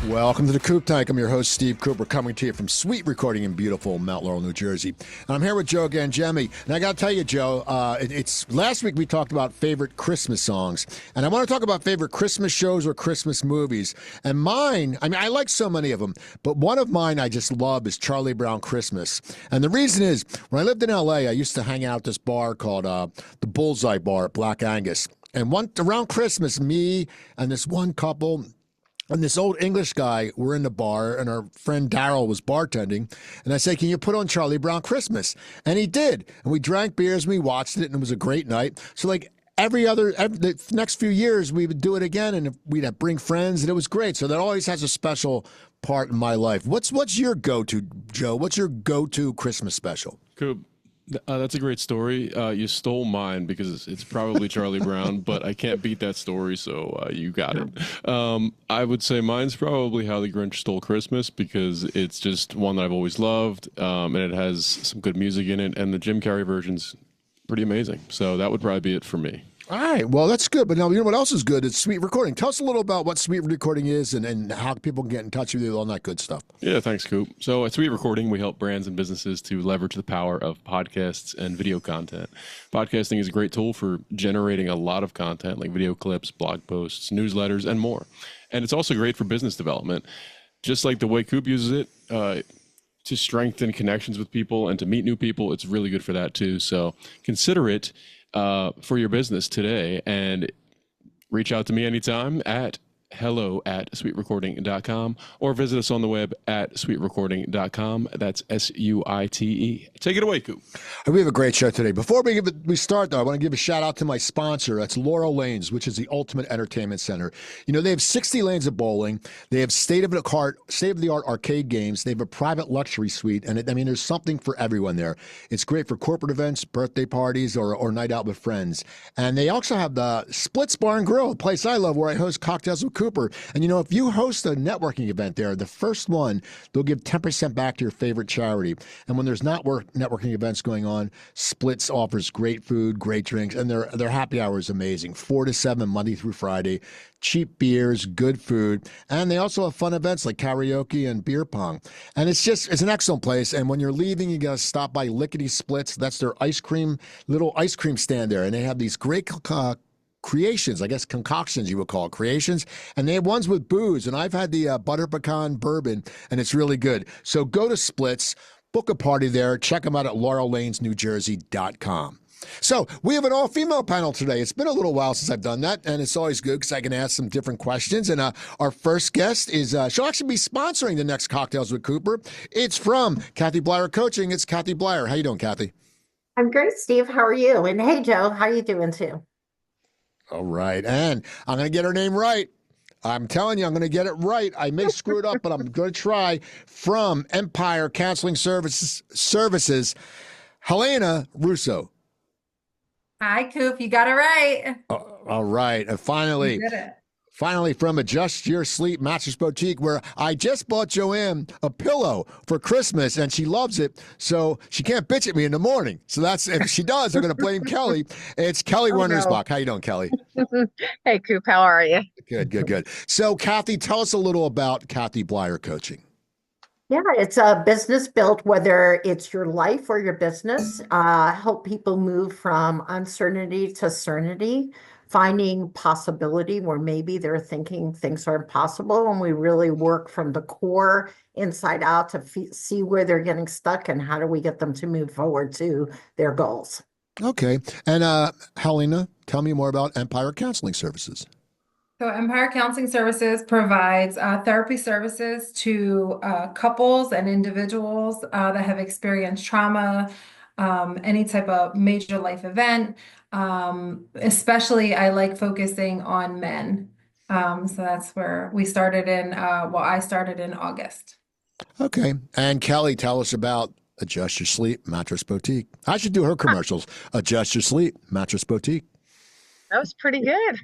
Welcome to the Coop Tank. I'm your host, Steve Cooper, coming to you from SuiteRecording in beautiful Mount Laurel, New Jersey. And I'm here with Joe Gangemi. And I got to tell you, Joe, it's last week we talked about favorite Christmas songs. And I want to talk about favorite Christmas shows or Christmas movies. And mine, I mean, I like so many of them, but one of mine I just love is Charlie Brown Christmas. And the reason is, when I lived in L.A., I used to hang out at this bar called the Bullseye Bar at Black Angus. And around Christmas, me and this one couple and this old English guy were in the bar, and our friend Daryl was bartending. And I said, can you put on Charlie Brown Christmas? And he did. And we drank beers, and we watched it, and it was a great night. So, like, the next few years, we would do it again, and we'd bring friends, and it was great. So that always has a special part in my life. What's your go-to, Joe? What's your go-to Christmas special? Coop, that's a great story. You stole mine because it's probably Charlie Brown, but I can't beat that story, so you got it. I would say mine's probably How the Grinch Stole Christmas because it's just one that I've always loved, and it has some good music in it, and the Jim Carrey version's pretty amazing. So that would probably be it for me. All right. Well, that's good. But now, you know what else is good? It's SuiteRecording. Tell us a little about what SuiteRecording is and how people can get in touch with you, all that good stuff. Yeah, thanks, Coop. So at SuiteRecording, we help brands and businesses to leverage the power of podcasts and video content. Podcasting is a great tool for generating a lot of content like video clips, blog posts, newsletters, and more. And it's also great for business development. Just like the way Coop uses it, to strengthen connections with people and to meet new people, it's really good for that too. So consider it for your business today, and reach out to me anytime at hello@suiterecording.com or visit us on the web at suiterecording.com. That's SUITE. Take it away, Coop. We have a great show today. Before we start, though, I want to give a shout out to my sponsor. That's Laurel Lanes, which is the ultimate entertainment center. You know, they have 60 lanes of bowling. They have state-of-the-art arcade games. They have a private luxury suite. And there's something for everyone there. It's great for corporate events, birthday parties, or night out with friends. And they also have the Splits Bar and Grill, a place I love where I host cocktails with Cooper. And you know, if you host a networking event there, the first one, they'll give 10% back to your favorite charity. And when there's not networking events going on, Splits offers great food, great drinks, and their happy hour is amazing. 4 to 7 Monday through Friday. Cheap beers, good food, and they also have fun events like karaoke and beer pong. And it's an excellent place. And when you're leaving, you gotta stop by Lickety Splits. That's their little ice cream stand there, and they have these great creations, I guess concoctions you would call it, creations, and they have ones with booze, and I've had the butter pecan bourbon, and it's really good. So go to Splits, book a party there, check them out at laurellanesnewjersey.com. So we have an all-female panel today. It's been a little while since I've done that, and it's always good because I can ask some different questions. And our first guest is, she'll actually be sponsoring the next Cocktails with Cooper. It's from Kathy Bleier Coaching. It's Kathy Bleier. How you doing, Kathy? I'm great, Steve. How are you? And hey, Joe, how you doing too? All right. And I'm going to get her name right. I'm telling you, I'm going to get it right. I may screw it up, but I'm going to try. From Empire Counseling Services, Helana Russo. Hi, Coop. You got it right. All right. And finally, You did it. from Your Sleep Mattress Boutique, where I just bought Joanne a pillow for Christmas, and she loves it, so she can't bitch at me in the morning. So that's, if she does, I'm going to blame Kelly. It's Kelly Wernersbach. How you doing, Kelly? Hey, Coop. How are you? Good. So, Kathy, tell us a little about Kathy Bleier Coaching. Yeah, it's a business built, whether it's your life or your business, help people move from uncertainty to certainty, finding possibility where maybe they're thinking things are impossible. And we really work from the core inside out to see where they're getting stuck and how do we get them to move forward to their goals. Okay. And Helena, tell me more about Empire Counseling Services. So Empire Counseling Services provides therapy services to couples and individuals that have experienced trauma, any type of major life event. Especially, I like focusing on men. So that's where we started I started in August. Okay. And Kelly, tell us about Adjust Your Sleep Mattress Boutique. I should do her commercials. Adjust Your Sleep Mattress Boutique. That was pretty good.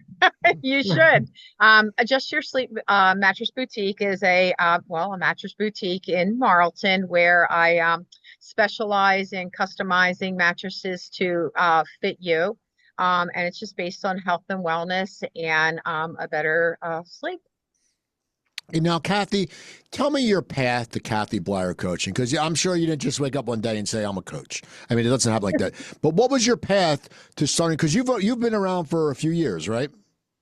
You should. Adjust Your Sleep Mattress Boutique is a mattress boutique in Marlton where I specialize in customizing mattresses to fit you. And it's just based on health and wellness and a better sleep. And now, Kathy, tell me your path to Kathy Bleier Coaching, because I'm sure you didn't just wake up one day and say, I'm a coach. I mean, it doesn't happen like that. But what was your path to starting? Because you've been around for a few years, right?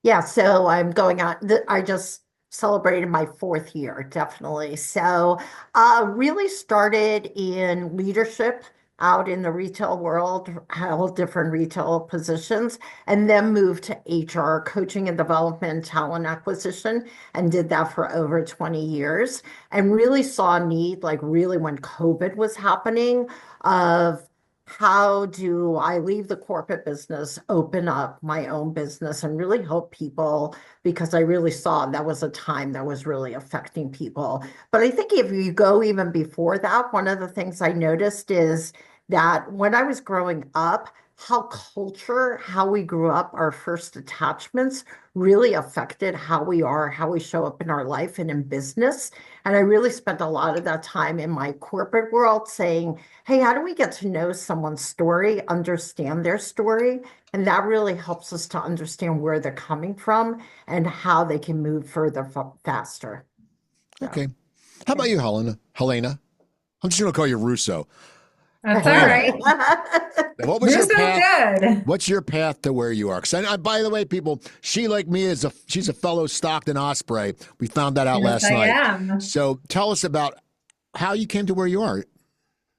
Yeah, so I'm going on. I just celebrated my fourth year, definitely. So, really started in leadership out in the retail world, held different retail positions, and then moved to HR, coaching and development, talent acquisition, and did that for over 20 years. And really saw a need, like really when COVID was happening, of how do I leave the corporate business, open up my own business, and really help people because I really saw that was a time that was really affecting people. But I think if you go even before that, one of the things I noticed is that when I was growing up, how culture, how we grew up, our first attachments really affected how we are, how we show up in our life and in business. And I really spent a lot of that time in my corporate world saying, hey, how do we get to know someone's story, understand their story? And that really helps us to understand where they're coming from and how they can move further faster. Okay. How about you, Helena? I'm just going to call you Russo. That's all Helena, right. what was You're your so path? good. What's your path to where you are? Because by the way, people, she like me she's a fellow Stockton Osprey. We found that out Yes, last I night. am. So tell us about how you came to where you are.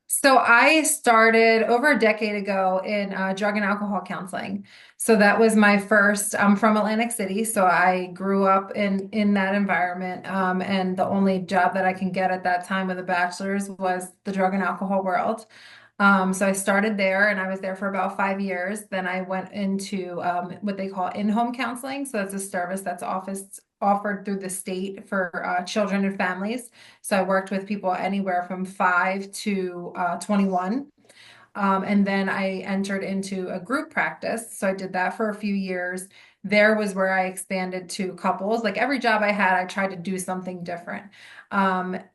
So I started over a decade ago in drug and alcohol counseling. So that was my first. I'm from Atlantic City, so I grew up in that environment. And the only job that I can get at that time with a bachelor's was the drug and alcohol world. So I started there, and I was there for about 5 years. Then I went into what they call in-home counseling. So that's a service that's offered through the state for children and families. So I worked with people anywhere from 5 to 21. And then I entered into a group practice. So I did that for a few years. There was where I expanded to couples. Like every job I had, I tried to do something different.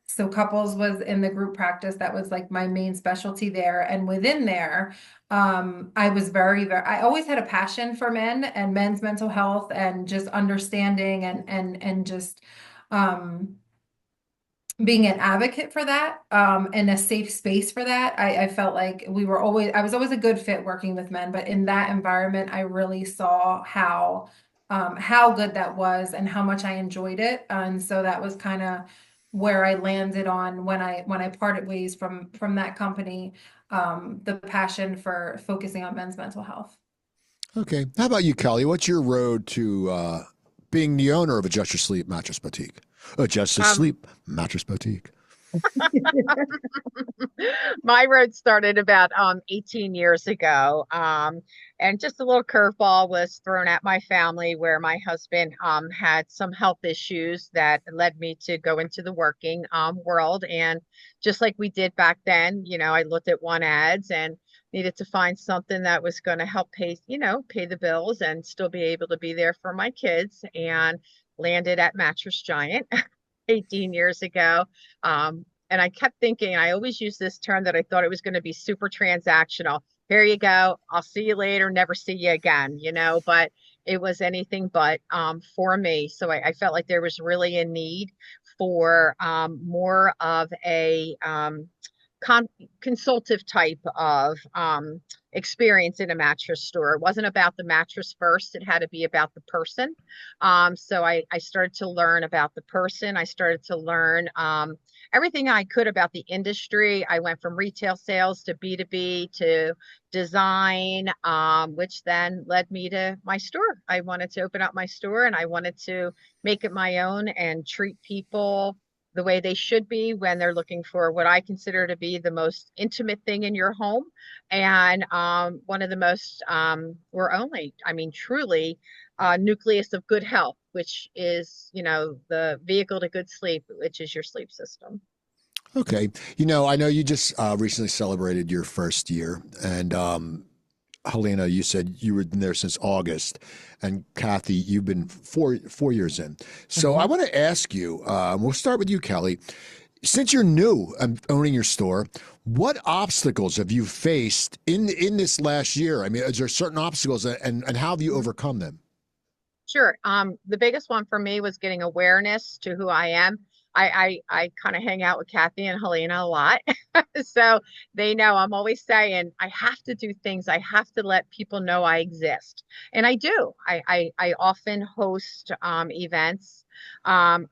So couples was in the group practice. That was like my main specialty there. And within there, I was I always had a passion for men and men's mental health and just understanding and just, being an advocate for that, and a safe space for that. I felt like I was always a good fit working with men, but in that environment, I really saw how good that was and how much I enjoyed it. And so that was kind of where I landed on when I parted ways from that company, the passion for focusing on men's mental health. Okay. How about you, Kelly? What's your road to being the owner of Adjust Your Sleep Mattress Boutique? Adjust Your Sleep Mattress Boutique. My road started about 18 years ago. And just a little curveball was thrown at my family where my husband had some health issues that led me to go into the working world. And just like we did back then, I looked at one ads and needed to find something that was going to help pay the bills and still be able to be there for my kids, and landed at Mattress Giant 18 years ago. And I kept thinking, I always use this term that I thought it was going to be super transactional. Here you go. I'll see you later. Never see you again, but it was anything but for me. So I felt like there was really a need for more of a consultative type of experience in a mattress store. It wasn't about the mattress first. It had to be about the person. So I started to learn about the person. I started to learn everything I could about the industry. I went from retail sales to B2B to design, which then led me to my store. I wanted to open up my store and I wanted to make it my own and treat people the way they should be when they're looking for what I consider to be the most intimate thing in your home. And one of the most, truly nucleus of good health, which is, the vehicle to good sleep, which is your sleep system. Okay. I know you just recently celebrated your first year, and Helena, you said you were there since August, and Kathy, you've been four years in. So I want to ask you. We'll start with you, Kelly. Since you're new and owning your store, what obstacles have you faced in this last year? I mean, is there certain obstacles, and how have you overcome them? Sure. The biggest one for me was getting awareness to who I am. I kind of hang out with Kathy and Helena a lot. So they know I'm always saying I have to do things. I have to let people know I exist. And I do. I often host events. And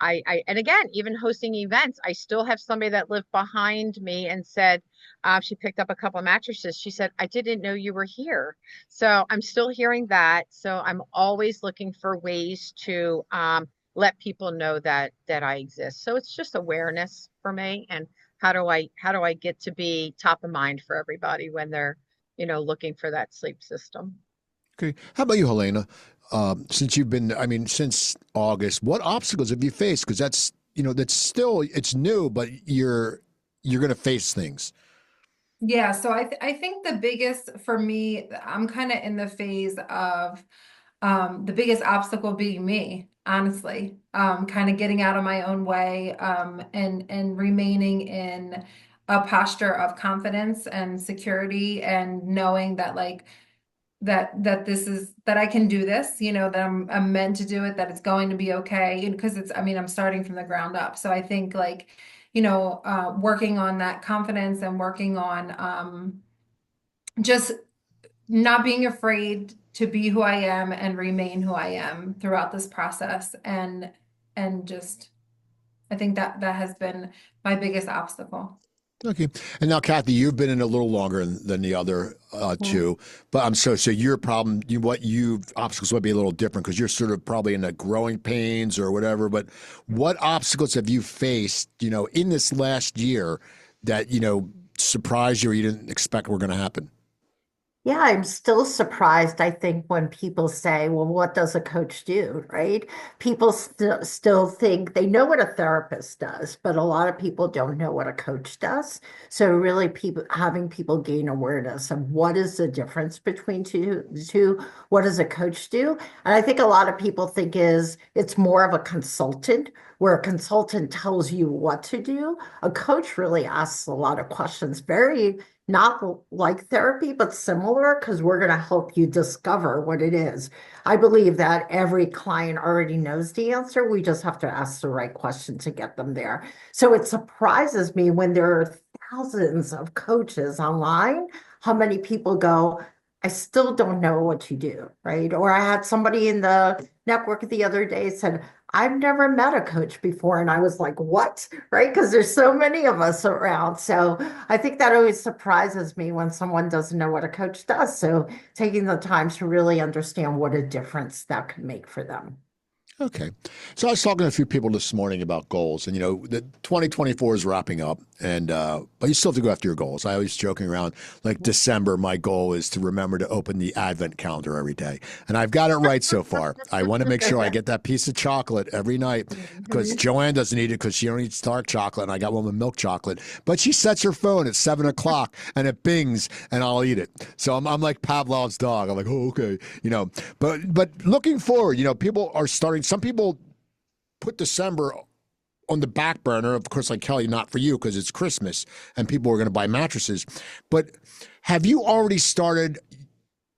again, even hosting events, I still have somebody that lived behind me and said, she picked up a couple of mattresses. She said, I didn't know you were here. So I'm still hearing that. So I'm always looking for ways to let people know that I exist. So it's just awareness for me, and how do I get to be top of mind for everybody when they're, looking for that sleep system. Okay. How about you, Helena? Since you've been, I mean, since August, what obstacles have you faced? Because that's still, it's new, but you're going to face things. Yeah, so I think the biggest for me, I'm kind of in the phase of the biggest obstacle being me, honestly. Kind of getting out of my own way, and remaining in a posture of confidence and security, and knowing that like that this is that I can do this, that I'm meant to do it, that it's going to be okay. And because I mean, I'm starting from the ground up. So I think like, working on that confidence and working on just not being afraid to be who I am and remain who I am throughout this process. And just I think that has been my biggest obstacle. Okay. And now, Kathy, you've been in a little longer than the other two, but so your problem, obstacles might be a little different because you're sort of probably in the growing pains or whatever. But what obstacles have you faced, in this last year that, surprised you or you didn't expect were going to happen? Yeah, I'm still surprised, I think, when people say, well, what does a coach do, right? People still think they know what a therapist does, but a lot of people don't know what a coach does. So really having people gain awareness of what is the difference between the two, what does a coach do? And I think a lot of people think it's more of a consultant, where a consultant tells you what to do. A coach really asks a lot of questions, very not like therapy, but similar, because we're going to help you discover what it is. I believe that every client already knows the answer. We just have to ask the right question to get them there. So it surprises me when there are thousands of coaches online, how many people go, I still don't know what to do, right? Or I had somebody in the network the other day said, I've never met a coach before. And I was like, what? Right? Because there's so many of us around. So I think that always surprises me when someone doesn't know what a coach does. So taking the time to really understand what a difference that could make for them. Okay. So I was talking to a few people this morning about goals, and the 2024 is wrapping up, and but you still have to go after your goals. I always joking around, like December, my goal is to remember to open the advent calendar every day, and I've got it right so far. I want to make sure I get that piece of chocolate every night because Joanne doesn't eat it because she only eats dark chocolate, and I got one with milk chocolate. But she sets her phone at 7 o'clock, and it bings, and I'll eat it. So I'm like Pavlov's dog. I'm like, oh, okay, But looking forward, people are starting. Some people put December on the back burner. Of course, like Kelly, not for you because it's Christmas and people are going to buy mattresses. But have you already started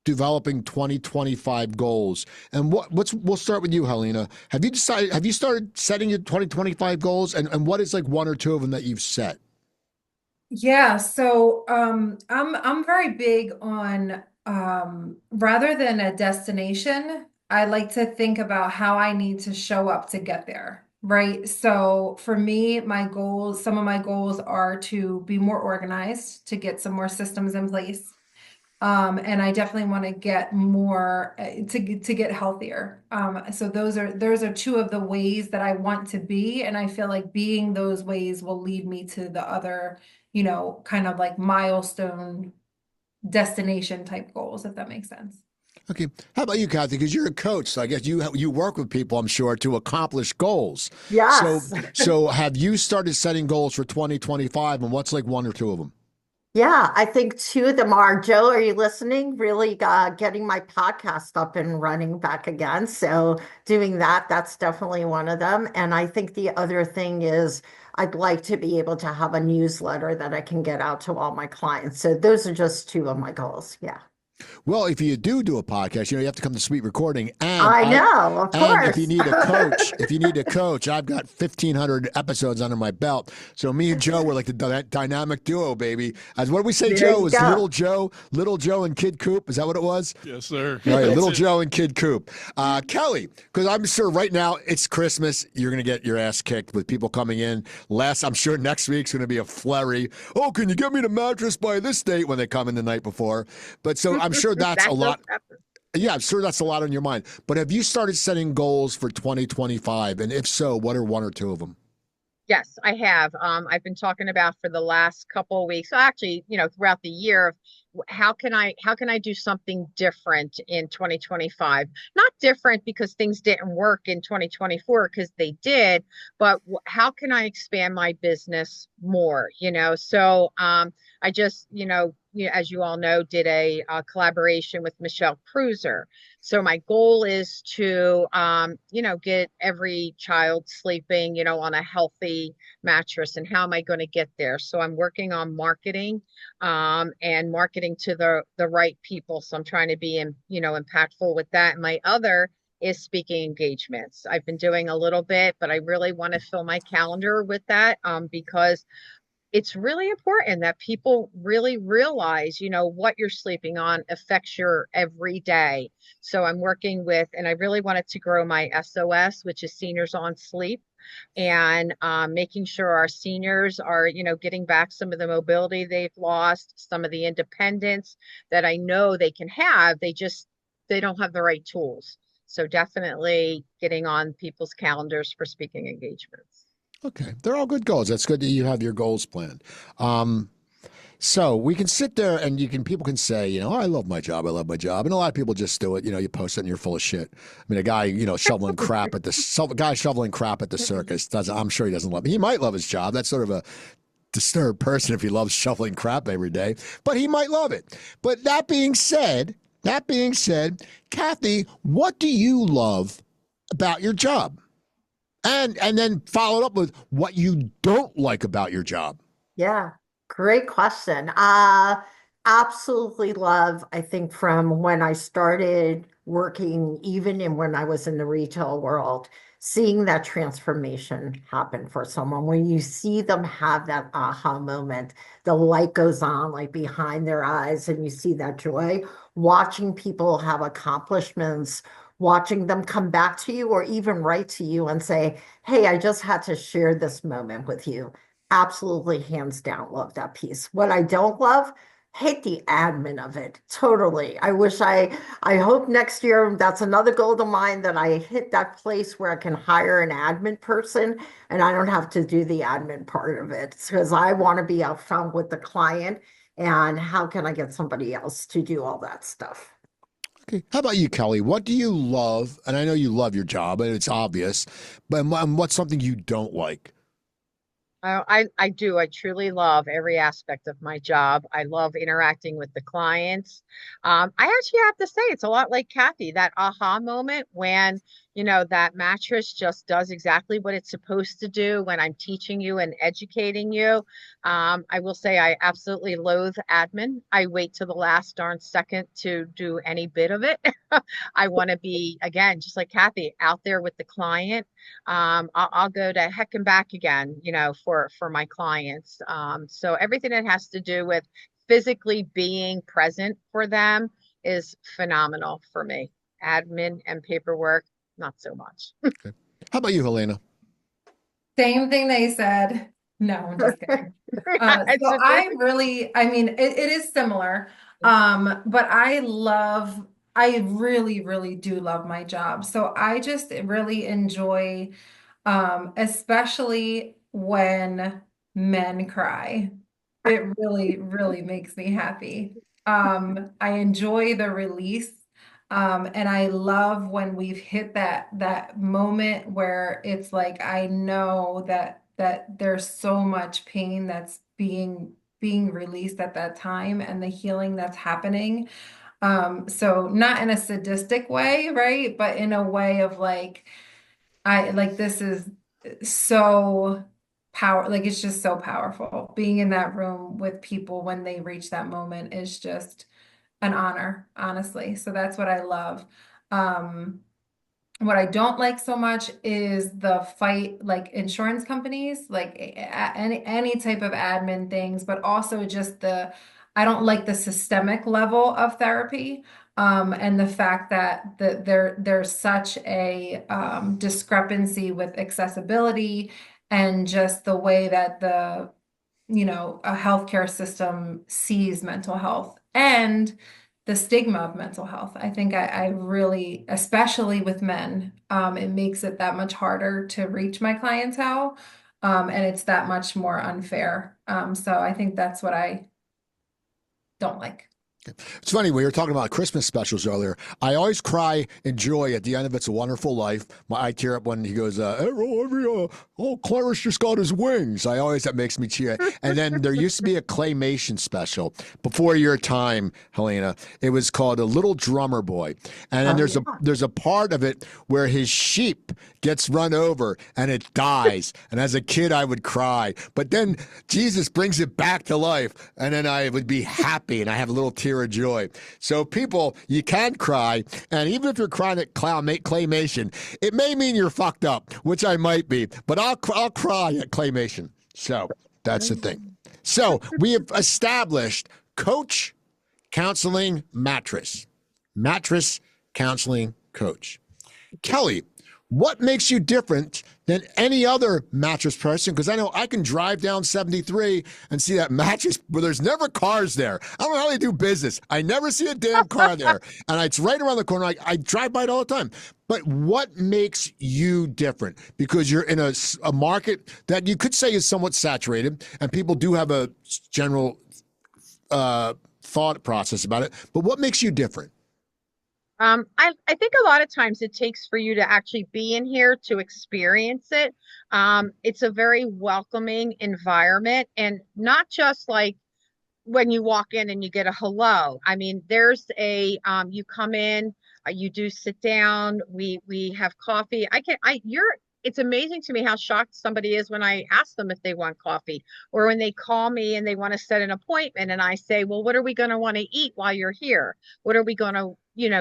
developing 2025 goals? And we'll start with you, Helena. Have you started setting your 2025 goals? And what is like one or two of them that you've set? Yeah, so I'm very big on rather than a destination, I like to think about how I need to show up to get there, right? So for me, some of my goals are to be more organized, to get some more systems in place. And I definitely want to get more to get healthier. So those are two of the ways that I want to be, and I feel like being those ways will lead me to the other, kind of like milestone destination type goals, if that makes sense. Okay. How about you, Kathy? Because you're a coach, so I guess you work with people, I'm sure, to accomplish goals. So Yes. so have you started setting goals for 2025, and what's like one or two of them? Yeah, I think two of them are, Joe, are you listening? Really getting my podcast up and running back again. So doing that's definitely one of them. And I think the other thing is I'd like to be able to have a newsletter that I can get out to all my clients. So those are just two of my goals. Yeah. Well, if you do a podcast, you have to come to SuiteRecording, and I know, of and if you course. need a coach, I've got 1,500 episodes under my belt. So me and Joe were like the dynamic duo, baby. As what do we say, There Joe? you Was go. Little Joe and Kid Coop? Is that what it was? Yes, sir. Right, That's Little it. Joe and Kid Coop. Kelly, because I'm sure right now it's Christmas. You're going to get your ass kicked with people coming in. I'm sure next week's going to be a flurry. Oh, can you get me the mattress by this date when they come in the night before? But so I'm sure that's That a does lot. happen. Yeah, I'm sure that's a lot on your mind. But have you started setting goals for 2025? And if so, what are one or two of them? Yes, I have. I've been talking about for the last couple of weeks, actually, throughout the year, of how can I do something different in 2025? Not different because things didn't work in 2024, because they did, but how can I expand my business more? So I just, as you all know, did a collaboration with Michelle Cruiser. So my goal is to, get every child sleeping, on a healthy mattress. And how am I going to get there? So I'm working on marketing, and marketing to the right people. So I'm trying to be, impactful with that. And my other is speaking engagements. I've been doing a little bit, but I really want to fill my calendar with that, because it's really important that people really realize, what you're sleeping on affects your every day. So I'm working with, and I really wanted to grow my SOS, which is Seniors on Sleep, and making sure our seniors are, getting back some of the mobility they've lost, some of the independence that I know they can have. They don't have the right tools. So definitely getting on people's calendars for speaking engagements. Okay, they're all good goals. That's good that you have your goals planned. Um, so we can sit there and people can say, oh, I love my job. I love my job. And a lot of people just do it. You post it and you're full of shit. I mean, a guy, guy shoveling crap at the circus I'm sure he doesn't love it. He might love his job. That's sort of a disturbed person if he loves shoveling crap every day, but he might love it. But that being said, Kathy, what do you love about your job? And then follow it up with what you don't like about your job. Yeah, great question. Absolutely love, I think from when I started working, even in when I was in the retail world, seeing that transformation happen for someone, when you see them have that aha moment, the light goes on like behind their eyes, and you see that joy, watching people have accomplishments, watching them come back to you or even write to you and say, hey, I just had to share this moment with you. Absolutely, hands down, love that piece. What I don't love, hate the admin of it. Totally. I hope next year that's another goal of mine, that I hit that place where I can hire an admin person and I don't have to do the admin part of it, because I want to be upfront with the client and how can I get somebody else to do all that stuff. Okay. How about you, Kelly? What do you love? And I know you love your job, and it's obvious, but what's something you don't like? I do. I truly love every aspect of my job. I love interacting with the clients. I actually have to say it's a lot like Kathy, that aha moment when, that mattress just does exactly what it's supposed to do when I'm teaching you and educating you. I will say I absolutely loathe admin. I wait till the last darn second to do any bit of it. I want to be, again, just like Kathy, out there with the client. I'll go to heck and back again, for my clients. So everything that has to do with physically being present for them is phenomenal for me. Admin and paperwork, not so much. Okay. How about you, Helena? Same thing they said. No, I'm just kidding. It's So just- I really, I mean, it is similar. But I really, really do love my job. So I just really enjoy, especially when men cry. It really, really makes me happy. I enjoy the release. And I love when we've hit that moment where it's like I know that there's so much pain that's being released at that time, and the healing that's happening. So not in a sadistic way, right? But in a way of like, I like this is so like it's just so powerful. Being in that room with people when they reach that moment is just an honor, honestly. So that's what I love. What I don't like so much is the fight, like insurance companies, like any type of admin things, but also just I don't like the systemic level of therapy. And the fact that there's such a discrepancy with accessibility and just the way that a healthcare system sees mental health and the stigma of mental health. I think I really, especially with men, it makes it that much harder to reach my clientele, and it's that much more unfair. So I think that's what I don't like. It's funny, we were talking about Christmas specials earlier. I always cry in joy at the end of It's a Wonderful Life. I tear up when he goes, Clarence just got his wings. That makes me cheer. And then there used to be a claymation special before your time, Helena. It was called A Little Drummer Boy. And then there's a part of it where his sheep gets run over and it dies. And as a kid, I would cry. But then Jesus brings it back to life. And then I would be happy and I have a little tear of joy. So people, you can cry, and even if you're crying at claymation, it may mean you're fucked up, which I might be, but I'll cry at claymation. So that's the thing. So we have established coach, counseling, mattress counseling coach. Kelly, what makes you different than any other mattress person? Because I know I can drive down 73 and see that mattress, but there's never cars there. I don't know how they do business. I never see a damn car there. And it's right around the corner. I drive by it all the time. But what makes you different? Because you're in a market that you could say is somewhat saturated, and people do have a general thought process about it. But what makes you different? I think a lot of times it takes for you to actually be in here to experience it. It's a very welcoming environment, and not just like when you walk in and you get a hello. I mean, there's you come in, you do sit down, we have coffee. It's amazing to me how shocked somebody is when I ask them if they want coffee, or when they call me and they want to set an appointment and I say, well, what are we going to want to eat while you're here? What are we going to,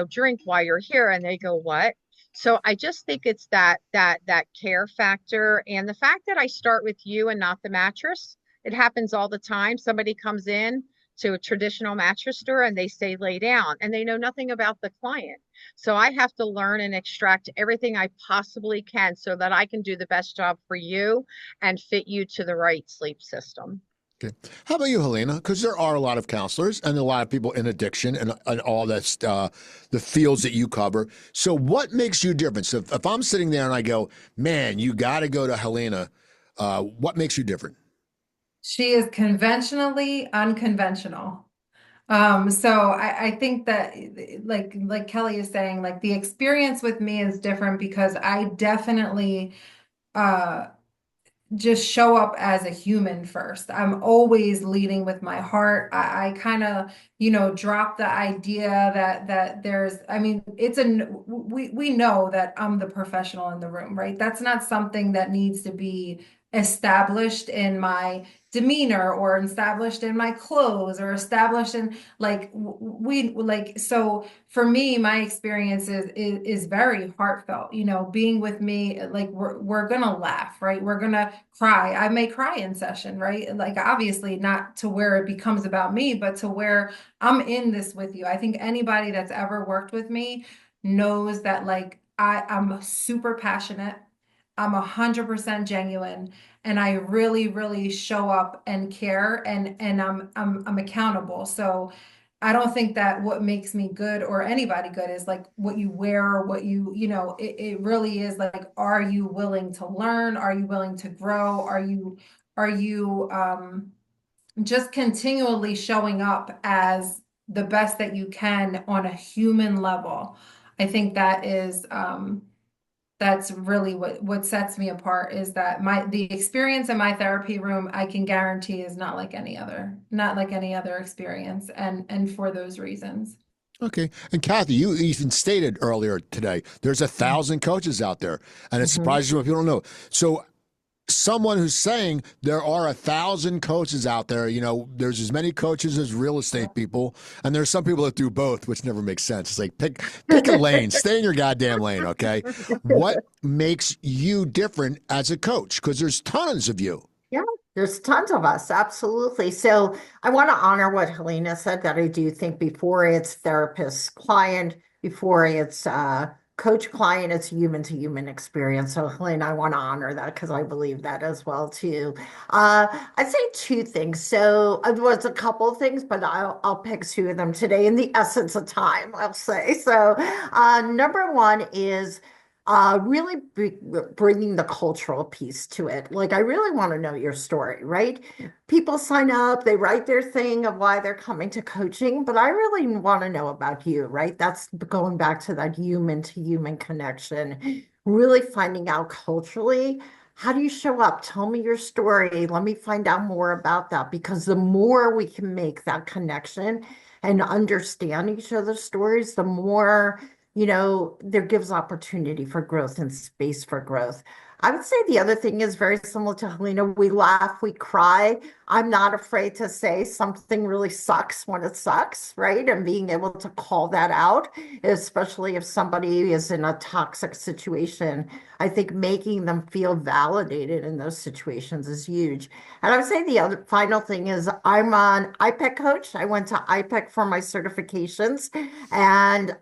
drink while you're here? And they go, what? So I just think it's that care factor, and the fact that I start with you and not the mattress. It happens all the time. Somebody comes in to a traditional mattress store and they say lay down, and they know nothing about the client. So I have to learn and extract everything I possibly can so that I can do the best job for you and fit you to the right sleep system. Okay. How about you, Helena? Because there are a lot of counselors and a lot of people in addiction and all that's the fields that you cover. So what makes you different? So if I'm sitting there and I go, man, you got to go to Helena, what makes you different? She is conventionally unconventional. So I think that like Kelly is saying, like the experience with me is different because I definitely just show up as a human first. I'm always leading with my heart. I kind of, drop the idea that there's, I mean, we know that I'm the professional in the room, right? That's not something that needs to be established in my demeanor or established in my clothes or established in so for me, my experience is very heartfelt, being with me, like we're gonna laugh, right? We're gonna cry. I may cry in session, right? Like obviously not to where it becomes about me, but to where I'm in this with you. I think anybody that's ever worked with me knows that like I'm super passionate. I'm 100% genuine, and I really, really show up and care, and I'm accountable. So I don't think that what makes me good or anybody good is like what you wear or what it really is like, are you willing to learn? Are you willing to grow? Are you just continually showing up as the best that you can on a human level? I think that is that's really what sets me apart, is that the experience in my therapy room, I can guarantee, is not like any other experience, and for those reasons. Okay. And Kathy, you even stated earlier today, there's 1,000 coaches out there, and it surprises you when people don't know. So someone who's saying there are 1,000 coaches out there. You know, there's as many coaches as real estate people, and there's some people that do both, which never makes sense. It's like pick a lane, stay in your goddamn lane, okay? What makes you different as a coach? Because there's tons of you. Yeah, there's tons of us, absolutely. So I want to honor what Helena said, that I do think before it's therapist client, before it's coach client, it's human to human experience. So Helena, I want to honor that because I believe that as well too. I'd say two things. So it was a couple of things, but I'll pick two of them today in the essence of time, I'll say. So number one is really bringing the cultural piece to it. Like, I really want to know your story, right? People sign up, they write their thing of why they're coming to coaching, but I really want to know about you, right? That's going back to that human to human connection, really finding out culturally. How do you show up? Tell me your story. Let me find out more about that, because the more we can make that connection and understand each other's stories, the more there gives opportunity for growth and space for growth. I would say the other thing is very similar to Helena. We laugh, we cry. I'm not afraid to say something really sucks when it sucks, right? And being able to call that out, especially if somebody is in a toxic situation. I think making them feel validated in those situations is huge. And I would say the other final thing is I'm an IPEC coach. I went to IPEC for my certifications. And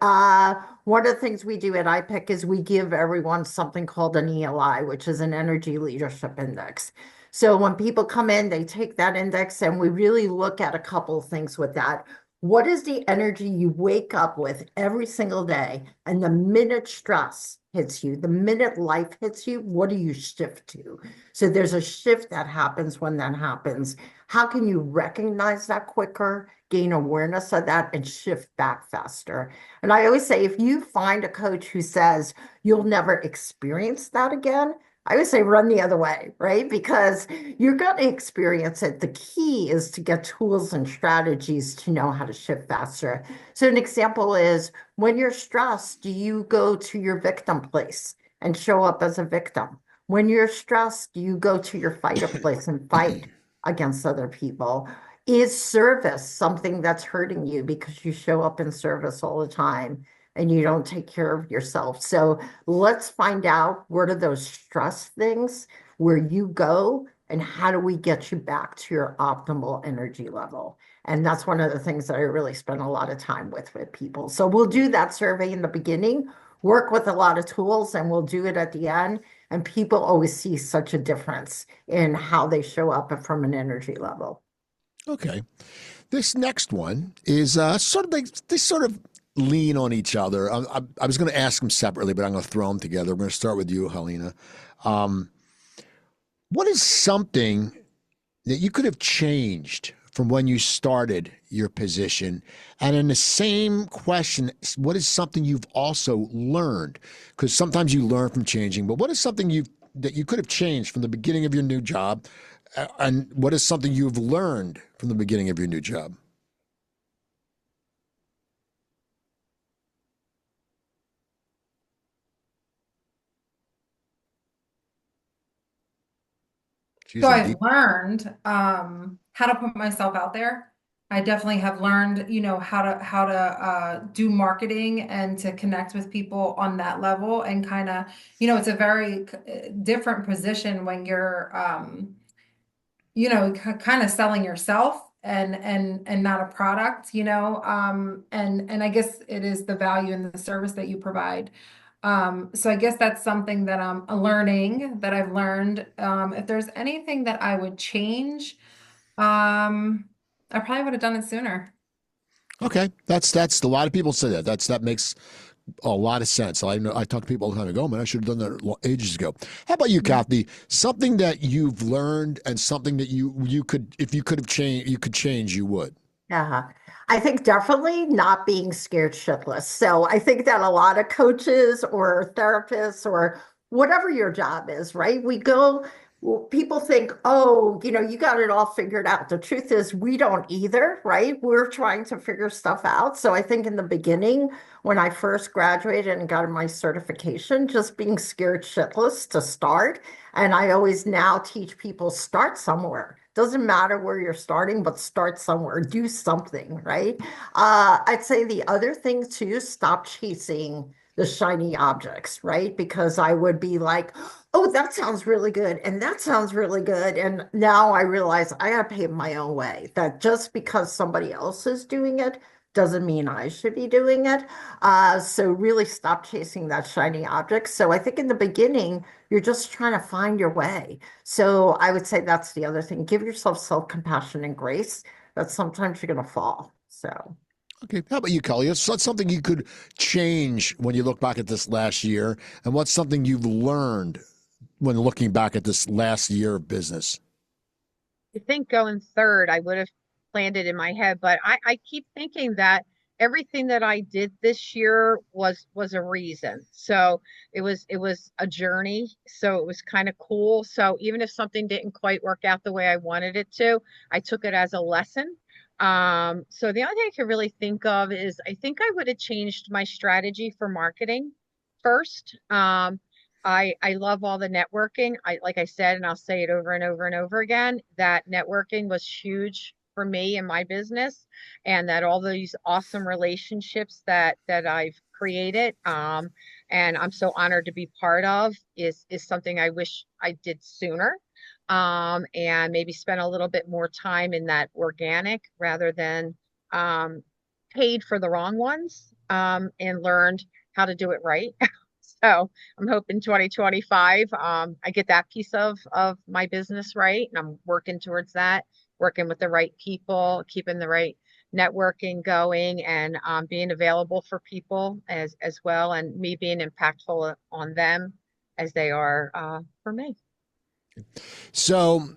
one of the things we do at IPEC is we give everyone something called an ELI, which is an Energy Leadership Index. So when people come in, they take that index and we really look at a couple of things with that. What is the energy you wake up with every single day? And the minute stress hits you, the minute life hits you, what do you shift to? So there's a shift that happens when that happens. How can you recognize that quicker, gain awareness of that, and shift back faster? And I always say, if you find a coach who says you'll never experience that again, I would say run the other way, right? Because you're going to experience it. The key is to get tools and strategies to know how to shift faster. So an example is, when you're stressed, do you go to your victim place and show up as a victim? When you're stressed, do you go to your fighter place and fight against other people? Is service something that's hurting you because you show up in service all the time and you don't take care of yourself? So let's find out, what are those stress things where you go, and how do we get you back to your optimal energy level? And that's one of the things that I really spend a lot of time with people. So we'll do that survey in the beginning, work with a lot of tools, and we'll do it at the end. And people always see such a difference in how they show up from an energy level. Okay. This next one is sort of they sort of lean on each other. I was going to ask them separately, but I'm going to throw them together. I'm going to start with you, Helena. What is something that you could have changed from when you started your position? And in the same question, what is something you've also learned? Because sometimes you learn from changing, but what is something that you could have changed from the beginning of your new job? And what is something you've learned from the beginning of your new job? So I've learned how to put myself out there. I definitely have learned, how to do marketing and to connect with people on that level, and kind of, it's a very different position when you're, kind of selling yourself and not a product, and I guess it is the value and the service that you provide. So I guess that's something that I'm learning, that I've learned. If there's anything that I would change, I probably would have done it sooner. Okay, that's a lot of people say that. That makes a lot of sense. I know, I talk to people all the time. I go, man, I should have done that ages ago. How about you, Kathy? Something that you've learned, and something that you could, if you could have changed, you could change, you would. Yeah, I think definitely not being scared shitless. So I think that a lot of coaches or therapists or whatever your job is, right? Well, people think, oh, you got it all figured out. The truth is, we don't either, right? We're trying to figure stuff out. So I think in the beginning, when I first graduated and got my certification, just being scared shitless to start. And I always now teach people start somewhere. Doesn't matter where you're starting, but start somewhere, do something, right? I'd say the other thing too, stop chasing the shiny objects, right? Because I would be like, oh, that sounds really good. And that sounds really good. And now I realize I got to pay my own way, that just because somebody else is doing it doesn't mean I should be doing it. So really stop chasing that shiny object. So I think in the beginning, you're just trying to find your way. So I would say that's the other thing. Give yourself self-compassion and grace that sometimes you're going to fall. So. Okay. How about you, Kelly? What's something you could change when you look back at this last year? And what's something you've learned when looking back at this last year of business? I think going third, I would have planned it in my head, but I keep thinking that everything that I did this year was a reason. So it was a journey. So it was kind of cool. So even if something didn't quite work out the way I wanted it to, I took it as a lesson. So the only thing I could really think of is I think I would have changed my strategy for marketing first. I love all the networking. Like I said, and I'll say it over and over and over again, that networking was huge for me in my business, and that all these awesome relationships that I've created, and I'm so honored to be part of, is something I wish I did sooner. And maybe spend a little bit more time in that organic rather than paid for the wrong ones, and learned how to do it right. So I'm hoping 2025, I get that piece of my business right. And I'm working towards that, working with the right people, keeping the right networking going, and being available for people as well, and me being impactful on them as they are for me. So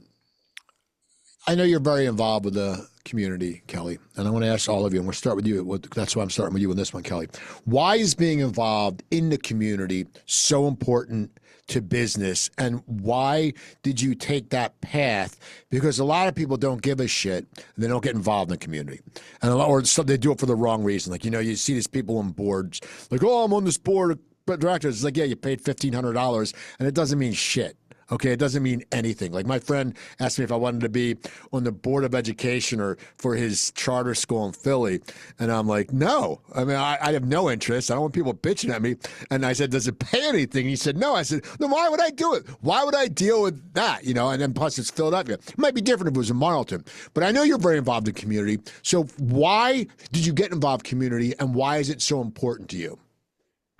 I know you're very involved with the community, Kelly, and I want to ask all of you, and we'll start with you. That's why I'm starting with you on this one, Kelly. Why is being involved in the community so important to business, and why did you take that path? Because a lot of people don't give a shit, and they don't get involved in the community, and or they do it for the wrong reason. Like, you see these people on boards, like, oh, I'm on this board of directors. It's like, yeah, you paid $1,500, and it doesn't mean shit. Okay, it doesn't mean anything. Like, my friend asked me if I wanted to be on the board of education or for his charter school in Philly. And I'm like, no. I mean, I have no interest. I don't want people bitching at me. And I said, does it pay anything? He said, no. I said, then why would I do it? Why would I deal with that? And then plus it's Philadelphia. It might be different if it was in Marlton. But I know you're very involved in community. So why did you get involved in community, and why is it so important to you?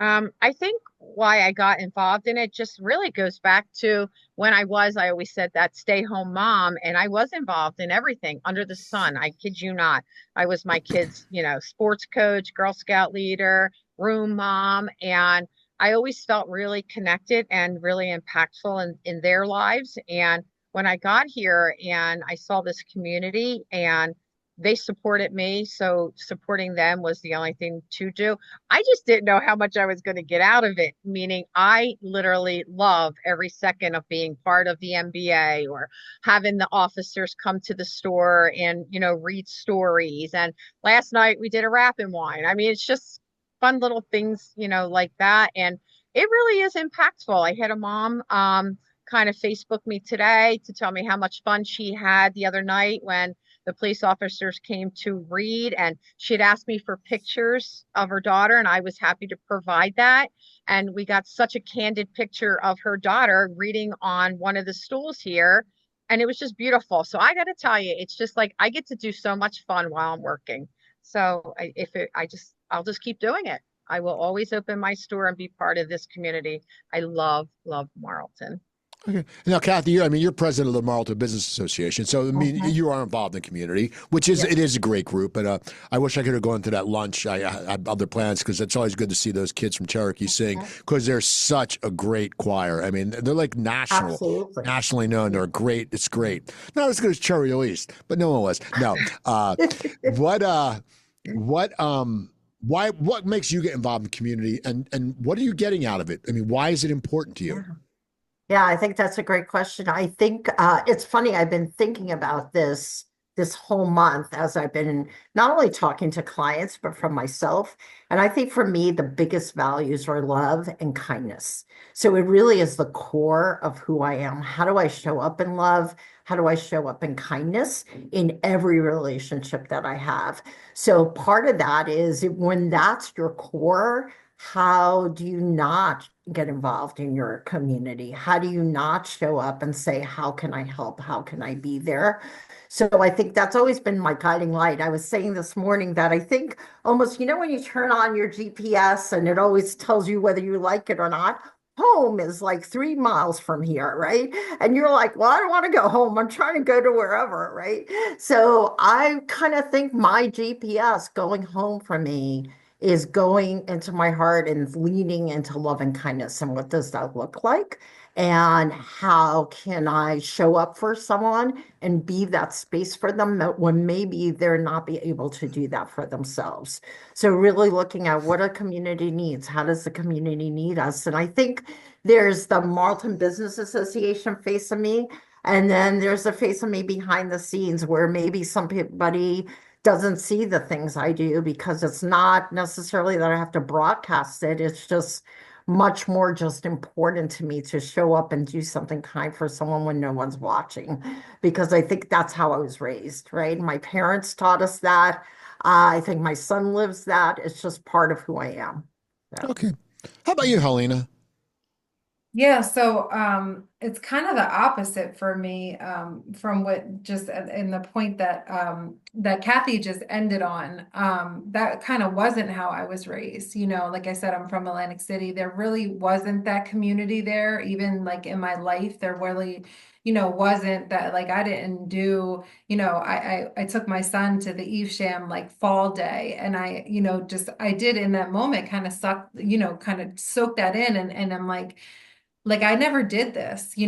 I think why I got involved in it just really goes back to when I always said that stay-home mom, and I was involved in everything under the sun. I kid you not. I was my kids', sports coach, Girl Scout leader, room mom, and I always felt really connected and really impactful in their lives. And when I got here and I saw this community and they supported me, so supporting them was the only thing to do. I just didn't know how much I was going to get out of it, meaning I literally love every second of being part of the MBA, or having the officers come to the store and, read stories. And last night we did a wrap and wine. I mean, it's just fun little things, like that. And it really is impactful. I had a mom kind of Facebook me today to tell me how much fun she had the other night when the police officers came to read, and she'd asked me for pictures of her daughter, and I was happy to provide that. And we got such a candid picture of her daughter reading on one of the stools here, and it was just beautiful. So I got to tell you, it's just like I get to do so much fun while I'm working. So I'll just keep doing it. I will always open my store and be part of this community. I love Marlton. Okay. Now, Kathy, you're president of the Marlton Business Association, so you are involved in the community, which is It is a great group. But I wish I could have gone to that lunch. I had other plans, because it's always good to see those kids from Cherokee sing, because they're such a great choir. I mean, they're like nationally known. They're great. It's great. Not as good as Cherry Hill East, but no one was. No. What makes you get involved in the community, and what are you getting out of it? I mean, why is it important to you? Yeah, I think that's a great question. I think it's funny. I've been thinking about this whole month as I've been not only talking to clients, but from myself. And I think for me, the biggest values are love and kindness. So it really is the core of who I am. How do I show up in love? How do I show up in kindness in every relationship that I have? So part of that is when that's your core, how do you not get involved in your community? How do you not show up and say, how can I help? How can I be there? So I think that's always been my guiding light. I was saying this morning that I think almost, when you turn on your GPS and it always tells you whether you like it or not, home is like 3 miles from here, right? And you're like, well, I don't want to go home. I'm trying to go to wherever, right? So I kind of think my GPS going home for me is going into my heart and leaning into love and kindness. And what does that look like? And how can I show up for someone and be that space for them when maybe they're not be able to do that for themselves? So really looking at what a community needs. How does the community need us? And I think there's the Marlton Business Association face of me, and then there's the face of me behind the scenes where maybe somebody doesn't see the things I do because it's not necessarily that I have to broadcast it. It's just much more just important to me to show up and do something kind for someone when no one's watching, because I think that's how I was raised, right? My parents taught us that. I think my son lives that. It's just part of who I am. So. Okay. How about you, Helena? Yeah, so it's kind of the opposite for me from what just in the point that that Kathy just ended on. That kind of wasn't how I was raised. Like I said, I'm from Atlantic City. There really wasn't that community there. Even like in my life, there really, wasn't that. Like I didn't do, I took my son to the Evesham like fall day, and I did in that moment kind of kind of soak that in, and I'm like I never did this, we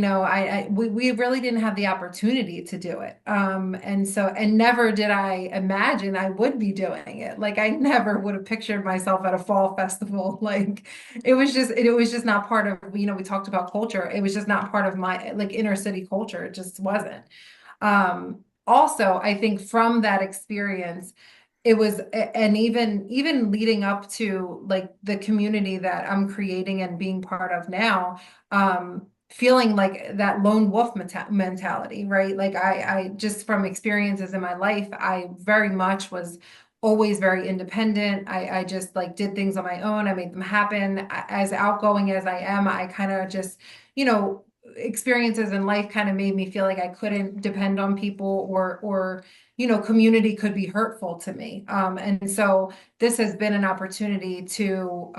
really didn't have the opportunity to do it. And never did I imagine I would be doing it. Like I never would have pictured myself at a fall festival. Like it was just not part of, we talked about culture. It was just not part of my like inner city culture. It just wasn't. Also, I think from that experience, it was and even leading up to like the community that I'm creating and being part of now, feeling like that lone wolf mentality, right? Like I just from experiences in my life, I very much was always very independent. I just like did things on my own. I made them happen. As outgoing as I am, I kind of just, experiences in life kind of made me feel like I couldn't depend on people, or community could be hurtful to me. And so this has been an opportunity to,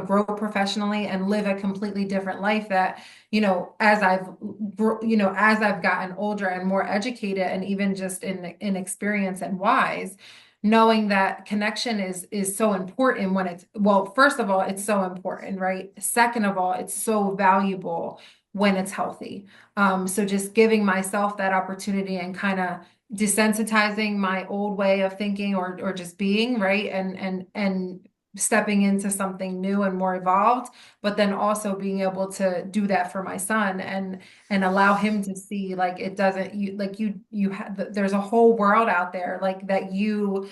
grow professionally and live a completely different life that, as I've gotten older and more educated and even just in experience and wise, knowing that connection is so important when well, first of all, it's so important, right? Second of all, it's so valuable when it's healthy. So just giving myself that opportunity and kind of desensitizing my old way of thinking, or just being, right, and stepping into something new and more evolved, but then also being able to do that for my son and allow him to see like it doesn't you have there's a whole world out there like that you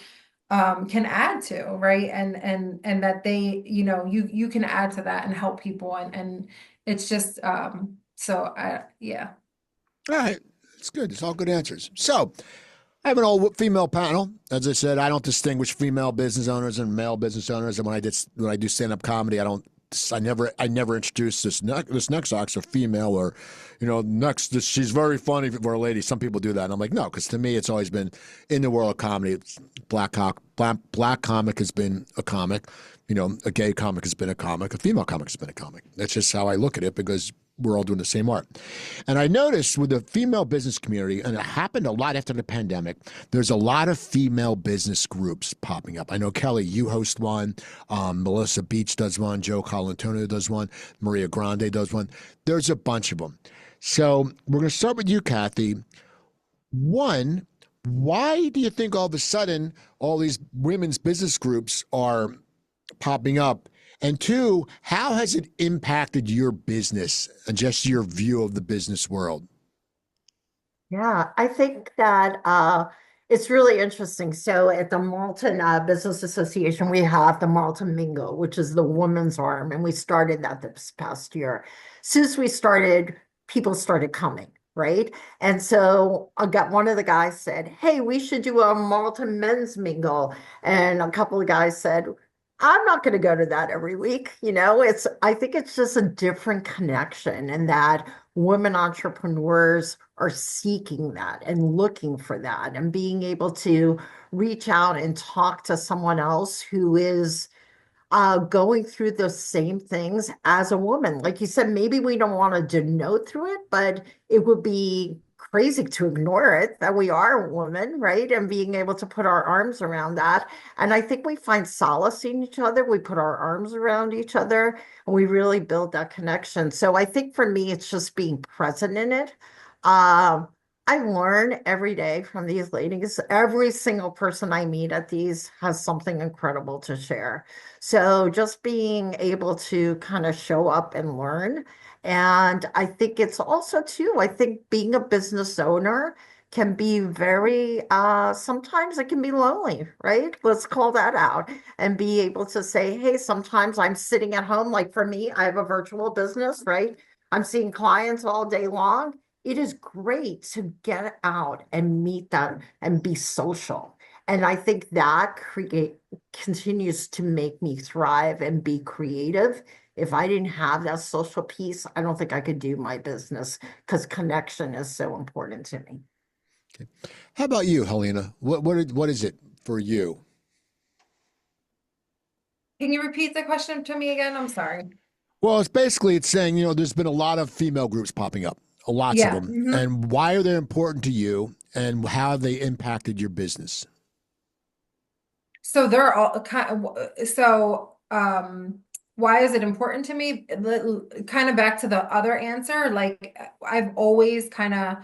can add to, right, and that they, you can add to that and help people, and it's just yeah. All right. It's good. It's all good answers. So I have an all female panel. As I said, I don't distinguish female business owners and male business owners. And when I do stand up comedy, I never introduce this next act's a female, or next she's very funny for a lady. Some people do that, and I'm like, no, because to me it's always been in the world of comedy. It's black comic has been a comic, a gay comic has been a comic, a female comic has been a comic. That's just how I look at it, because we're all doing the same art. And I noticed with the female business community, and it happened a lot after the pandemic, there's a lot of female business groups popping up. I know, Kelly, you host one. Melissa Beach does one. Joe Colantonio does one. Maria Grande does one. There's a bunch of them. So we're going to start with you, Kathy. One, why do you think all of a sudden all these women's business groups are popping up? And two, how has it impacted your business and just your view of the business world? Yeah, I think that it's really interesting. So at the Marlton Business Association, we have the Marlton Mingle, which is the women's arm, and we started that this past year. Since we started, people started coming, right? And so I got one of the guys said, "Hey, we should do a Marlton Men's Mingle," and a couple of guys said, "I'm not going to go to that every week." I think it's just a different connection, and that women entrepreneurs are seeking that and looking for that and being able to reach out and talk to someone else who is going through the same things as a woman. Like you said, maybe we don't want to denote through it, but it would be crazy to ignore it that we are a woman, right? And being able to put our arms around that. And I think we find solace in each other. We put our arms around each other and we really build that connection. So I think for me, it's just being present in it. Um, I learn every day from these ladies. Every single person I meet at these has something incredible to share. So just being able to kind of show up and learn. And I think it's also too, I think being a business owner can be very, sometimes it can be lonely, right? Let's call that out and be able to say, hey, sometimes I'm sitting at home. Like for me, I have a virtual business, right? I'm seeing clients all day long. It is great to get out and meet them and be social. And I think that continues to make me thrive and be creative. If I didn't have that social piece, I don't think I could do my business because connection is so important to me. Okay. How about you, Helena? What is it for you? Can you repeat the question to me again? I'm sorry. Well, it's saying, there's been a lot of female groups popping up, lots of Yeah. them. And why are they important to you and how have they impacted your business? So they're all kind of, why is it important to me? Kind of back to the other answer, like I've always kind of,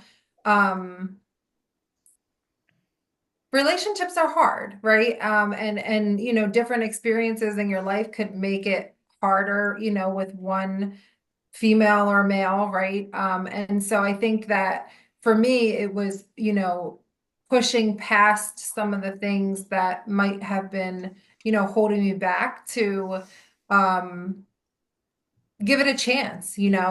relationships are hard, right? And different experiences in your life could make it harder, with one female or male, right? And so I think that for me, it was, pushing past some of the things that might have been, holding me back to give it a chance, and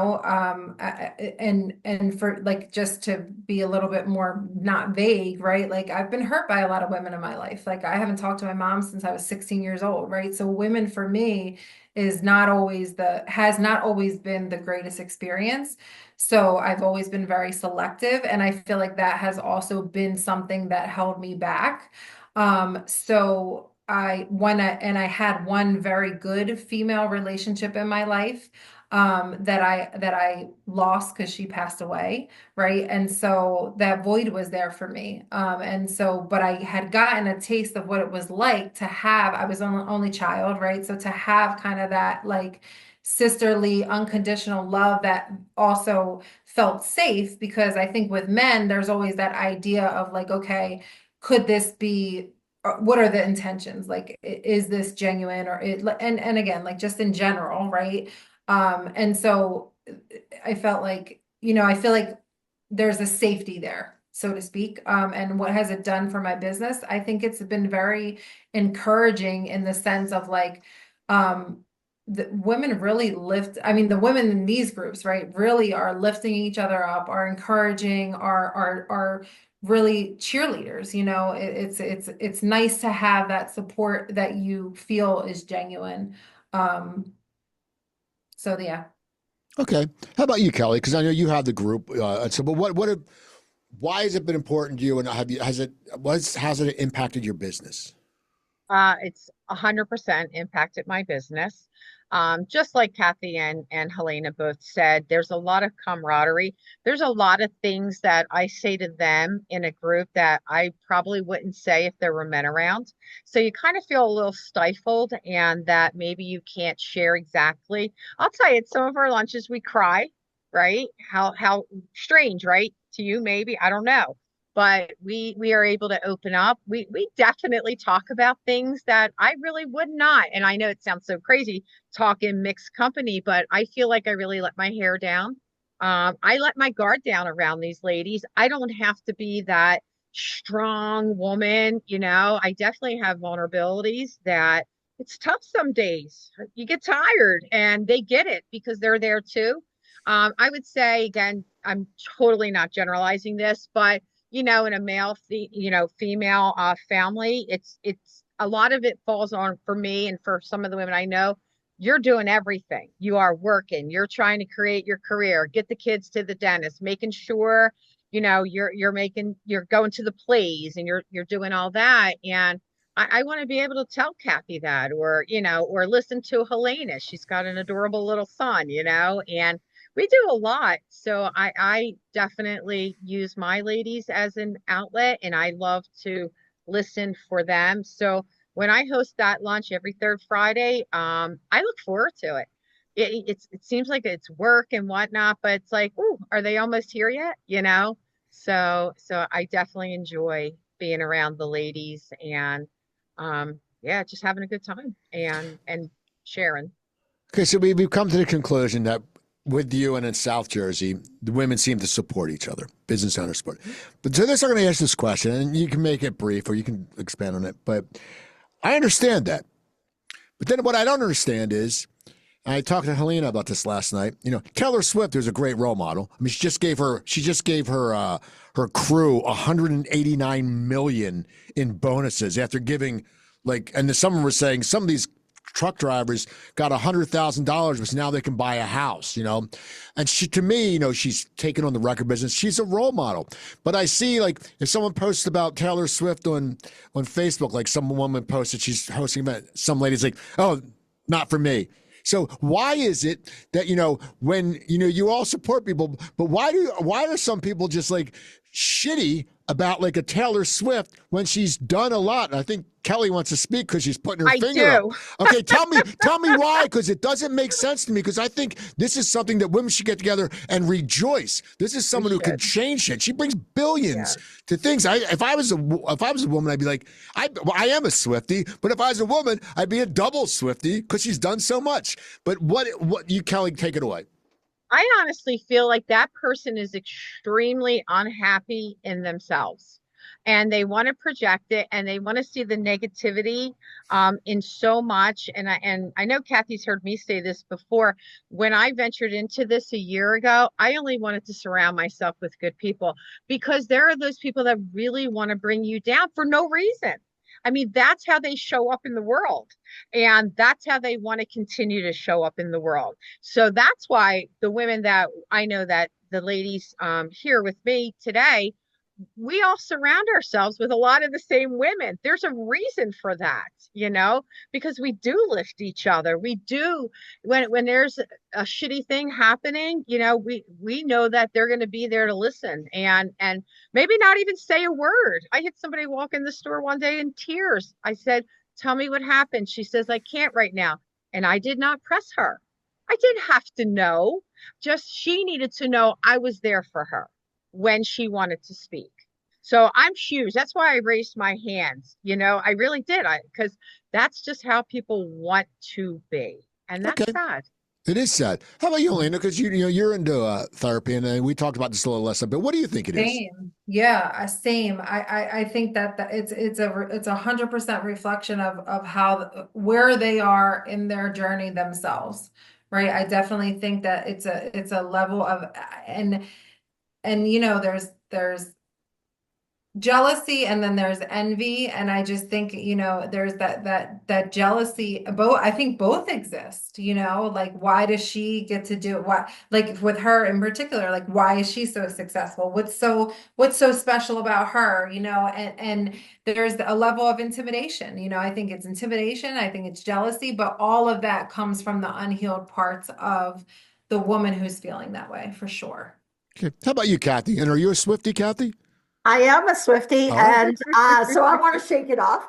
for like just to be a little bit more not vague, right? Like I've been hurt by a lot of women in my life. Like I haven't talked to my mom since I was 16 years old, right? So women for me has not always been the greatest experience. So I've always been very selective, and I feel like that has also been something that held me back. So I had one very good female relationship in my life that I lost because she passed away, right? And so that void was there for me. But I had gotten a taste of what it was like to have, I was an only child, right? So to have kind of that like sisterly, unconditional love that also felt safe, because I think with men, there's always that idea of like, okay, could this be what are the intentions? Like, is this genuine and again, like just in general, right? And so I felt like, I feel like there's a safety there, so to speak. And what has it done for my business? I think it's been very encouraging in the sense of like, the women really the women in these groups, right, really are lifting each other up, are encouraging, are really cheerleaders. It's nice to have that support that you feel is genuine. So yeah. Okay. How about you, Kelly? Because I know you have the group. But why has it been important to you, and how's it impacted your business? It's 100% impacted my business. Just like Kathy and Helena both said, there's a lot of camaraderie. There's a lot of things that I say to them in a group that I probably wouldn't say if there were men around. So you kind of feel a little stifled, and that maybe you can't share exactly. I'll tell you, at some of our lunches, we cry, right? How strange, right? To you, maybe, I don't know. but we are able to open up. We definitely talk about things that I really would not. And I know it sounds so crazy talk in mixed company, but I feel like I really let my hair down. I let my guard down around these ladies. I don't have to be that strong woman, you know. I definitely have vulnerabilities that it's tough some days. You get tired and they get it because they're there too. I would say again, I'm totally not generalizing this, but you know, in a female family, it's a lot of it falls on for me and for some of the women I know. You're doing everything. You are working. You're trying to create your career, get the kids to the dentist, making sure you know you're going to the plays and you're doing all that. And I want to be able to tell Kathy that, or you know, or listen to Helena. She's got an adorable little son, you know, and we do a lot. So I definitely use my ladies as an outlet, and I love to listen for them. So when I host that lunch every third Friday, I look forward to it. It seems like it's work and whatnot, but it's like, oh, are they almost here yet? You know? So I definitely enjoy being around the ladies and yeah, just having a good time and sharing. Okay, so we've come to the conclusion that with you and in South Jersey, the women seem to support each other, business owners support. But so this, I'm going to ask this question, and you can make it brief or you can expand on it. But I understand that. But then what I don't understand is, and I talked to Helena about this last night. You know, Taylor Swift is a great role model. I mean, she just gave her crew 189 million in bonuses after giving and someone was saying some of these truck drivers got $100,000, which now they can buy a house, you know. And she, to me, you know, she's taken on the record business. She's a role model. But I see, like, if someone posts about Taylor Swift on Facebook, like some woman posted she's hosting an event, some lady's like, oh, not for me. So why is it that, you know, when, you know, you all support people, but why are some people just like shitty about like a Taylor Swift when she's done a lot? And I think Kelly wants to speak because she's putting her finger up. Okay, tell me why, because it doesn't make sense to me, because I think this is something that women should get together and rejoice. This is someone who can change shit. She brings billions to things. If I was a woman, I'd be like, I am a Swiftie, but if I was a woman, I'd be a double Swiftie because she's done so much. But what you, Kelly, take it away. I honestly feel like that person is extremely unhappy in themselves, and they want to project it and they want to see the negativity in so much. And I know Kathy's heard me say this before. When I ventured into this a year ago, I only wanted to surround myself with good people, because there are those people that really want to bring you down for no reason. I mean, that's how they show up in the world. And that's how they want to continue to show up in the world. So that's why the women that I know, that the ladies here with me today, we all surround ourselves with a lot of the same women. There's a reason for that, you know, because we do lift each other. We do, when there's a shitty thing happening, you know, we know that they're going to be there to listen and maybe not even say a word. I had somebody walk in the store one day in tears. I said, tell me what happened. She says, I can't right now. And I did not press her. I didn't have to know. Just she needed to know I was there for her when she wanted to speak. So I'm huge. That's why I raised my hands. You know, I really did. Because that's just how people want to be. And that's sad. It is sad. How about you, Helena? Because you know you're into therapy, and we talked about this a little less. But what do you think it is? Same. Yeah, same. I think that it's a 100% reflection of how where they are in their journey themselves, right? I definitely think that it's a level of and you know there's jealousy and then there's envy, and I just think, you know, there's that jealousy. I think both exist, you know, like why does she get to do it? Why, like with her in particular, like why is she so successful? What's so special about her, you know? And there's a level of intimidation, you know. I think it's intimidation, I think it's jealousy, but all of that comes from the unhealed parts of the woman who's feeling that way, for sure. Okay. How about you, Kathy? And are you a Swiftie, Kathy? I am a Swiftie, and so I want to shake it off.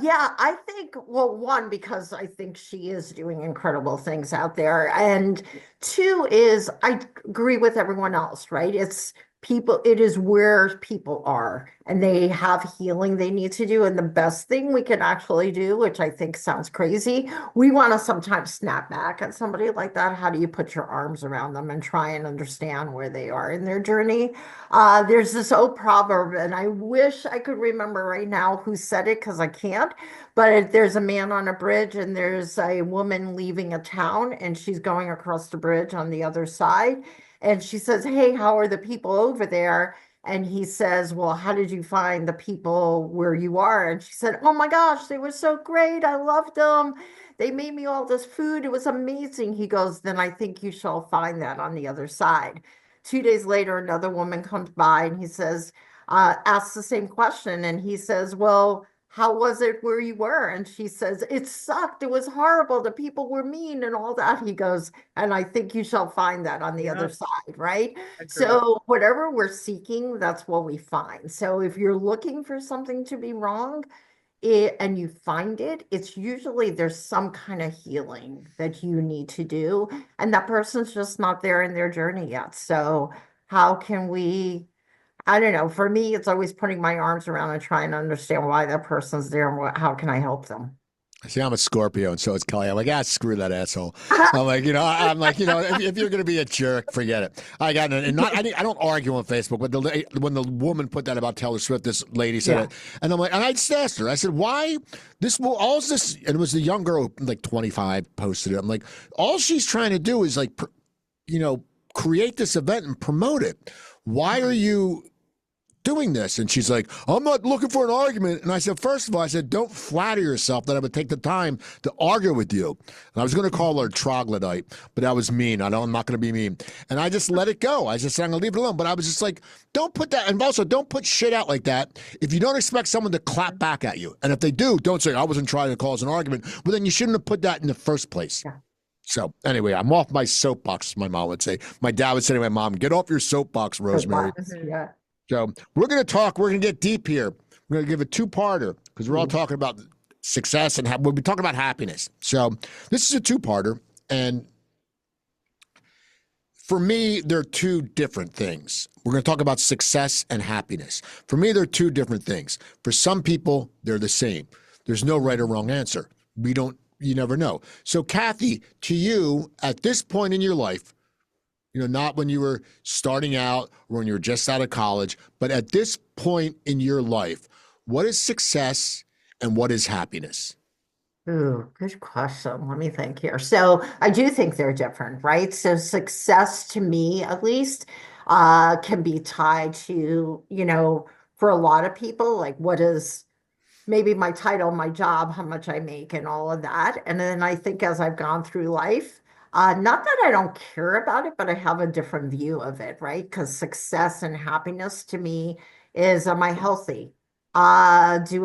Yeah, I think, well, one, because I think she is doing incredible things out there, and two is I agree with everyone else, right? It's it is where people are and they have healing they need to do. And the best thing we can actually do, which I think sounds crazy, we want to sometimes snap back at somebody like that. How do you put your arms around them and try and understand where they are in their journey? There's this old proverb, and I wish I could remember right now who said it because I can't. But there's a man on a bridge and there's a woman leaving a town and she's going across the bridge on the other side. And she says, "Hey, how are the people over there?" And he says, "Well, how did you find the people where you are?" And she said, "Oh my gosh, they were so great. I loved them. They made me all this food. It was amazing." He goes, "Then I think you shall find that on the other side." 2 days later, another woman comes by and he says, asks the same question. And he says, "Well, how was it where you were?" And she says, "It sucked. It was horrible. The people were mean and all that." He goes, "And I think you shall find that on the other side," right? Agreed. So whatever we're seeking, that's what we find. So if you're looking for something to be wrong, and you find it, it's usually there's some kind of healing that you need to do, and that person's just not there in their journey yet. So how can we, I don't know. For me, it's always putting my arms around and trying to understand why that person's there and how can I help them. See, I'm a Scorpio, and so is Kelly. I'm like, screw that asshole. I'm like, if you're gonna be a jerk, forget it. I got and not. I don't argue on Facebook, but when the woman put that about Taylor Swift, this lady said it, and I'm like, and I just asked her. I said, why all this? And it was the young girl, like 25, posted it. I'm like, all she's trying to do is like, create this event and promote it. Why are you doing this? And she's like, "I'm not looking for an argument." And I said, first of all, don't flatter yourself that I would take the time to argue with you. And I was going to call her a troglodyte, but that was mean. I'm not going to be mean. And I just let it go. I just said, I'm going to leave it alone. But I was just like, don't put that. And also, don't put shit out like that if you don't expect someone to clap back at you. And if they do, don't say, "I wasn't trying to cause an argument." Well, then you shouldn't have put that in the first place. Yeah. So anyway, I'm off my soapbox, my mom would say. My dad would say to my mom, "Get off your soapbox, Rosemary." Yeah. So we're going to get deep here. We're going to give a two-parter because we're all talking about success and we'll be talking about happiness. So this is a two-parter. And for me, they're two different things. We're going to talk about success and happiness. For me, they're two different things. For some people, they're the same. There's no right or wrong answer. You never know. So Kathy, to you, at this point in your life, not when you were starting out or when you were just out of college, but at this point in your life, what is success and what is happiness? Ooh, good question. Let me think here. So I do think they're different, right? So success to me, at least, can be tied to, for a lot of people, like what is maybe my title, my job, how much I make, and all of that. And then I think as I've gone through life, not that I don't care about it, but I have a different view of it, right? Because success and happiness to me is, am I healthy? Do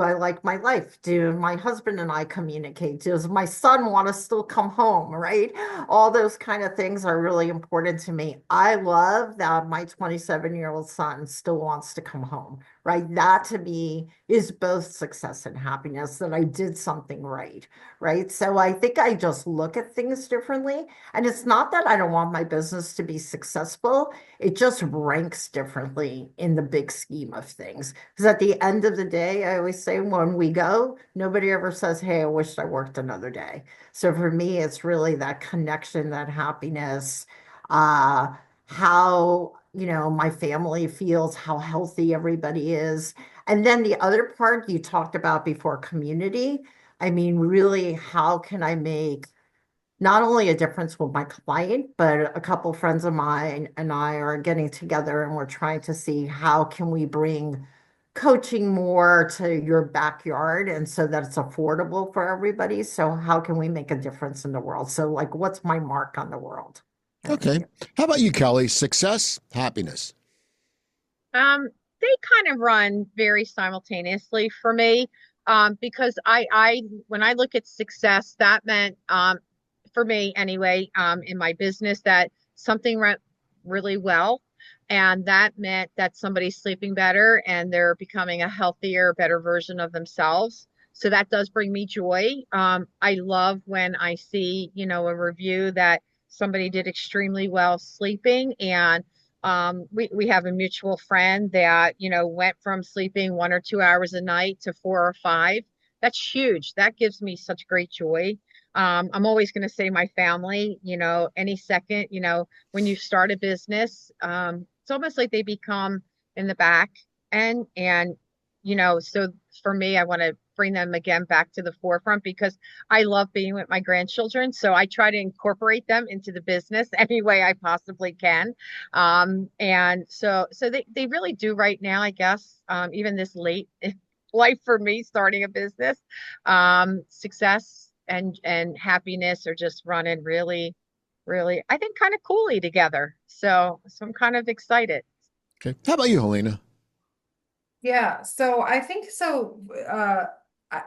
I like my life? Do my husband and I communicate? Does my son want to still come home, right? All those kind of things are really important to me. I love that my 27-year-old son still wants to come home, right? That to me is both success and happiness, that I did something right, right? So I think I just look at things differently. And it's not that I don't want my business to be successful. It just ranks differently in the big scheme of things. Because at the end of the day, I always say when we go, nobody ever says, "Hey, I wished I worked another day." So for me, it's really that connection, that happiness, how, my family feels, how healthy everybody is. And then the other part you talked about before, community. I mean, really, how can I make not only a difference with my client, but a couple friends of mine and I are getting together and we're trying to see how can we bring coaching more to your backyard and so that it's affordable for everybody. So how can we make a difference in the world? So like, what's my mark on the world? Okay. How about you, Kelly? Success, happiness. They kind of run very simultaneously for me. Because when I look at success, that meant, for me anyway, in my business, that something went really well. And that meant that somebody's sleeping better and they're becoming a healthier, better version of themselves. So that does bring me joy. I love when I see, a review that somebody did extremely well sleeping and We have a mutual friend that, went from sleeping 1 or 2 hours a night to 4 or 5. That's huge. That gives me such great joy. I'm always going to say my family, any second, when you start a business, it's almost like they become in the back and, so for me, I want to bring them again back to the forefront because I love being with my grandchildren. So I try to incorporate them into the business any way I possibly can. And so they really do right now, I guess, even this late in life for me, starting a business, success and happiness are just running really, really, I think, kind of coolly together. So I'm kind of excited. Okay. How about you, Helena? Yeah, so I think so.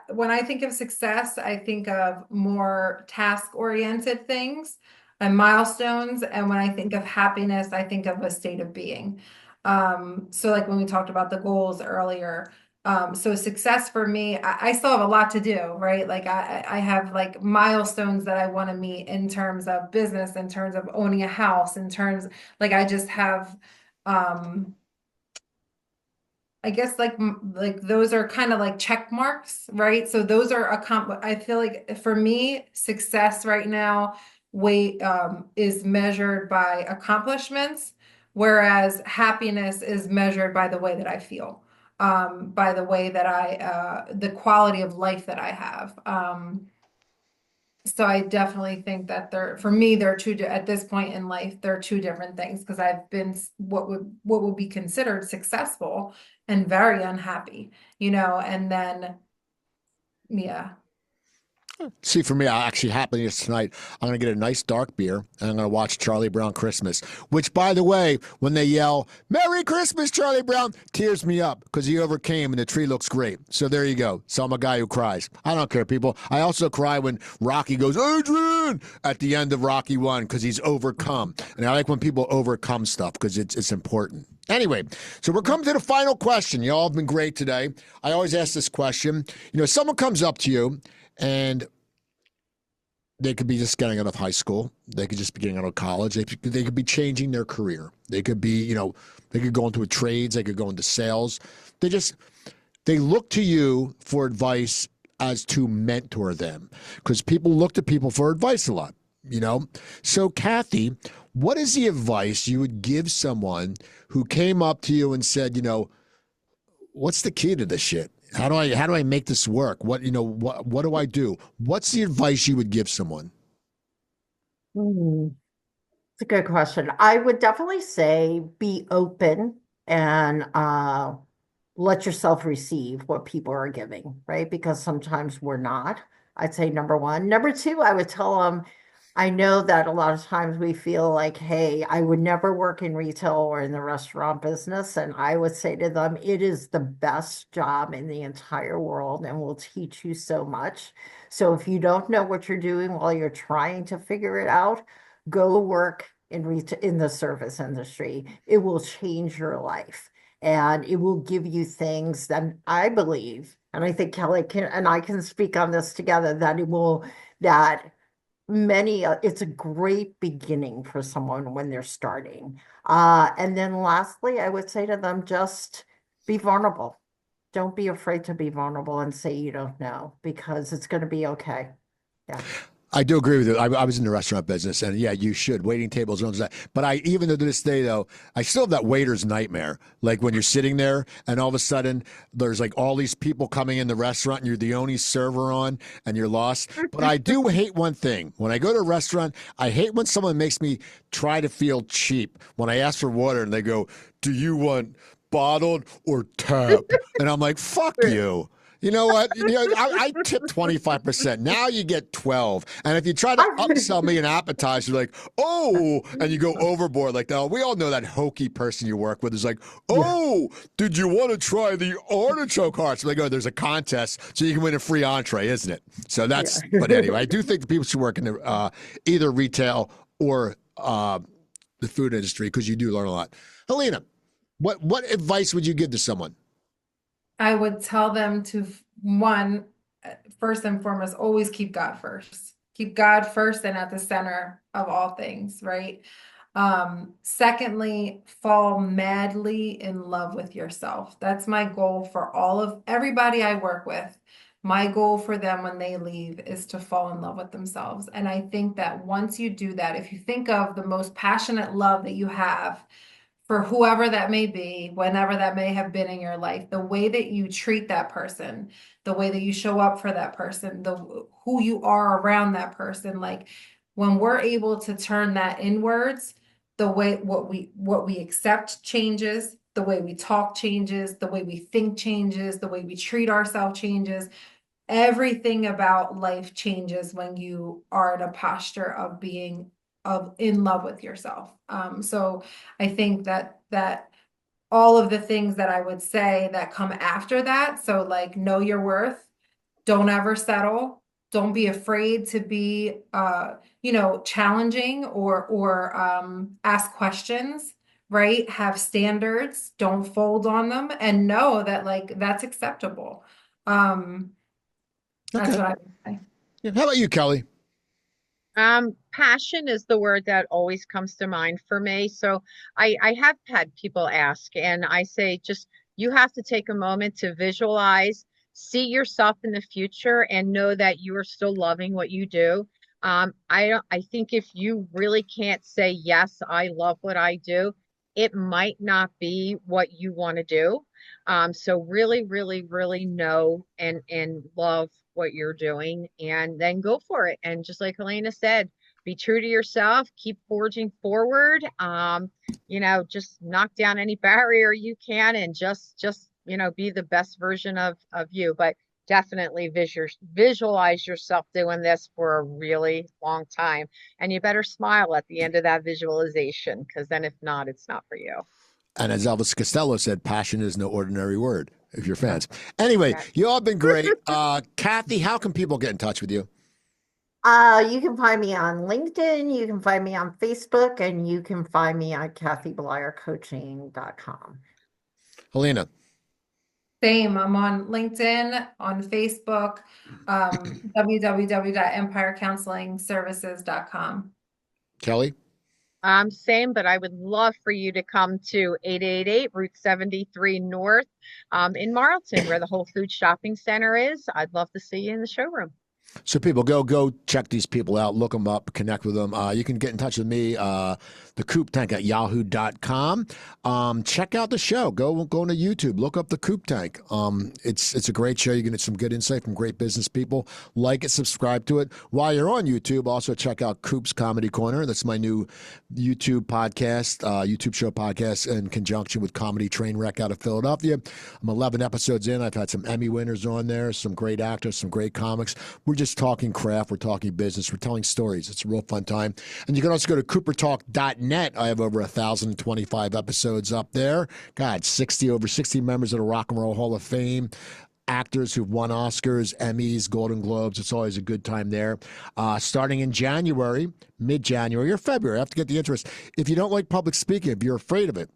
When I think of success, I think of more task-oriented things and milestones. And when I think of happiness, I think of a state of being. So like when we talked about the goals earlier, so success for me, I still have a lot to do, right? Like I have like milestones that I want to meet in terms of business, in terms of owning a house, in terms like I just have. I guess like those are kind of like check marks, right? So those are I feel like for me, success right now is measured by accomplishments, whereas happiness is measured by the way that I feel, by the way that the quality of life that I have. So I definitely think that for me, they're at this point in life, they're two different things because I've been what would be considered successful and very unhappy, and then, yeah. See, for me, I actually happiness tonight. I'm going to get a nice dark beer and I'm going to watch Charlie Brown Christmas, which, by the way, when they yell, Merry Christmas, Charlie Brown, tears me up because he overcame and the tree looks great. So there you go. So I'm a guy who cries. I don't care, people. I also cry when Rocky goes, Adrian, at the end of Rocky 1 because he's overcome. And I like when people overcome stuff because it's important. Anyway, so we're coming to the final question. Y'all have been great today. I always ask this question. Someone comes up to you and they could be just getting out of high school. They could just be getting out of college. They could be changing their career. They could be, they could go into trades. They could go into sales. They look to you for advice as to mentor them because people look to people for advice a lot, So, Kathy, what is the advice you would give someone who came up to you and said, what's the key to this shit? How do I make this work? What do I do? What's the advice you would give someone? It's a good question. I would definitely say be open and let yourself receive what people are giving, right? Because sometimes we're not. I'd say number one. Number two, I would tell them, I know that a lot of times we feel like, hey, I would never work in retail or in the restaurant business. And I would say to them, it is the best job in the entire world and will teach you so much. So if you don't know what you're doing while you're trying to figure it out, go work in the service industry. It will change your life and it will give you things that I believe, and I think Kelly and I can speak on this together, that it's a great beginning for someone when they're starting. And then lastly, I would say to them, just be vulnerable. Don't be afraid to be vulnerable and say you don't know because it's going to be okay. Yeah. I do agree with you. I was in the restaurant business, and yeah, you should. Waiting tables, and that. But even to this day, though, I still have that waiter's nightmare. Like when you're sitting there, and all of a sudden, there's like all these people coming in the restaurant, and you're the only server on, and you're lost. But I do hate one thing. When I go to a restaurant, I hate when someone makes me try to feel cheap. When I ask for water, and they go, "Do you want bottled or tap?" And I'm like, "Fuck you." You know what? I tip 25%. Now you get 12. And if you try to upsell me an appetizer, you're like, oh, and you go overboard like that. Oh, we all know that hokey person you work with is like, oh, did you want to try the artichoke hearts? Like, oh, there's a contest, so you can win a free entree, isn't it? So but anyway, I do think the people should work in either retail or the food industry because you do learn a lot. Helena, what advice would you give to someone? I would tell them to, first and foremost, always keep God first. Keep God first and at the center of all things, right? Secondly, fall madly in love with yourself. That's my goal for everybody I work with. My goal for them when they leave is to fall in love with themselves. And I think that once you do that, if you think of the most passionate love that you have for whoever that may be, whenever that may have been in your life, the way that you treat that person, the way that you show up for that person, who you are around that person, like when we're able to turn that inwards, the way what we accept changes, the way we talk changes, the way we think changes, the way we treat ourselves changes. Everything about life changes when you are in a posture of being in love with yourself. So I think that all of the things that I would say that come after that, so like know your worth, don't ever settle, don't be afraid to be challenging or ask questions, right? Have standards, don't fold on them, and know that like that's acceptable. That's Okay. what I would say. Yeah. How about you, Kelly? Passion is the word that always comes to mind for me. So I have had people ask, and I say, just you have to take a moment to visualize, see yourself in the future, and know that you are still loving what you do. I think if you really can't say, yes, I love what I do, it might not be what you want to do. So really, really, really know and love what you're doing, and then go for it. And just like Helena said, be true to yourself, keep forging forward. Just knock down any barrier you can, and just be the best version of you. But definitely visualize yourself doing this for a really long time, and you better smile at the end of that visualization, because then if not, it's not for you. And as Elvis Costello said, passion is no ordinary word, if you're fans. Anyway, you all been great. Kathy, how can people get in touch with you? You can find me on LinkedIn, you can find me on Facebook, and you can find me on kathybleiercoaching.com. Helena. Same. I'm on LinkedIn, on Facebook, www.empirecounselingservices.com. Kelly. Same, but I would love for you to come to 888 Route 73 North in Marlton, where the Whole Foods Shopping Center is. I'd love to see you in the showroom. So people go check these people out, look them up, connect with them. You can get in touch with me, the Coop Tank at yahoo.com. Check out the show. Go to YouTube. Look up the Coop Tank. It's a great show. You're going to get some good insight from great business people. Like it, subscribe to it. While you're on YouTube, also check out Coop's Comedy Corner. That's my new YouTube podcast, YouTube show podcast in conjunction with Comedy Trainwreck out of Philadelphia. I'm 11 episodes in. I've had some Emmy winners on there, some great actors, some great comics. We're just talking craft. We're talking business. We're telling stories. It's a real fun time. And you can also go to coopertalk.net. I have over 1,025 episodes up there. God, over 60 members of the Rock and Roll Hall of Fame. Actors who've won Oscars, Emmys, Golden Globes. It's always a good time there. Starting in January, mid-January, or February. I have to get the interest. If you don't like public speaking, if you're afraid of it,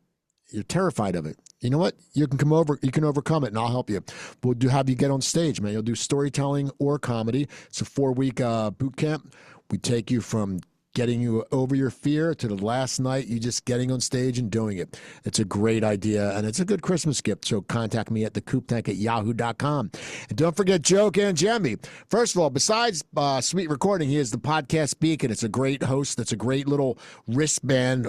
you're terrified of it, you know what? You can overcome it, and I'll help you. We'll have you get on stage, man. You'll do storytelling or comedy. It's a 4-week boot camp. We take you from getting you over your fear to the last night, you just getting on stage and doing it. It's a great idea, and it's a good Christmas gift. So contact me at the Coop Tank at yahoo.com. And don't forget Joe Canjemi. First of all, besides SuiteRecording, he is the podcast beacon. It's a great host. That's a great little wristband.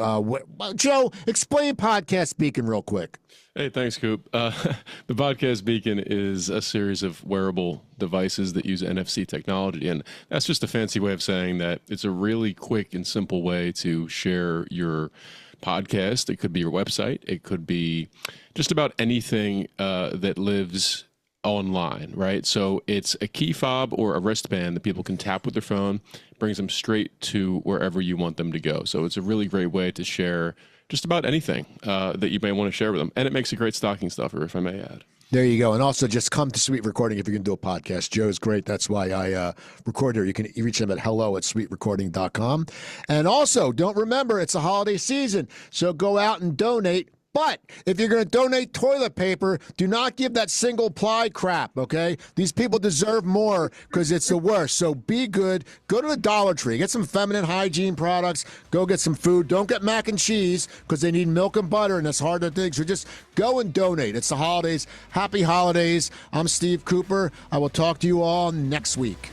Joe, explain podcast beacon real quick. Hey, thanks, Coop. The Podcast Beacon is a series of wearable devices that use NFC technology, and that's just a fancy way of saying that it's a really quick and simple way to share your podcast. It could be your website. It could be just about anything that lives online, right? So it's a key fob or a wristband that people can tap with their phone, brings them straight to wherever you want them to go. So it's a really great way to share just about anything that you may want to share with them. And it makes a great stocking stuffer, if I may add. There you go. And also just come to SuiteRecording if you can do a podcast. Joe's great. That's why I record here. You can reach them at hello@suiterecording.com. And also, don't remember, it's a holiday season. So go out and donate. But if you're going to donate toilet paper, do not give that single ply crap, okay? These people deserve more because it's the worst. So be good. Go to the Dollar Tree. Get some feminine hygiene products. Go get some food. Don't get mac and cheese because they need milk and butter, and that's hard to think. So just go and donate. It's the holidays. Happy holidays. I'm Steve Cooper. I will talk to you all next week.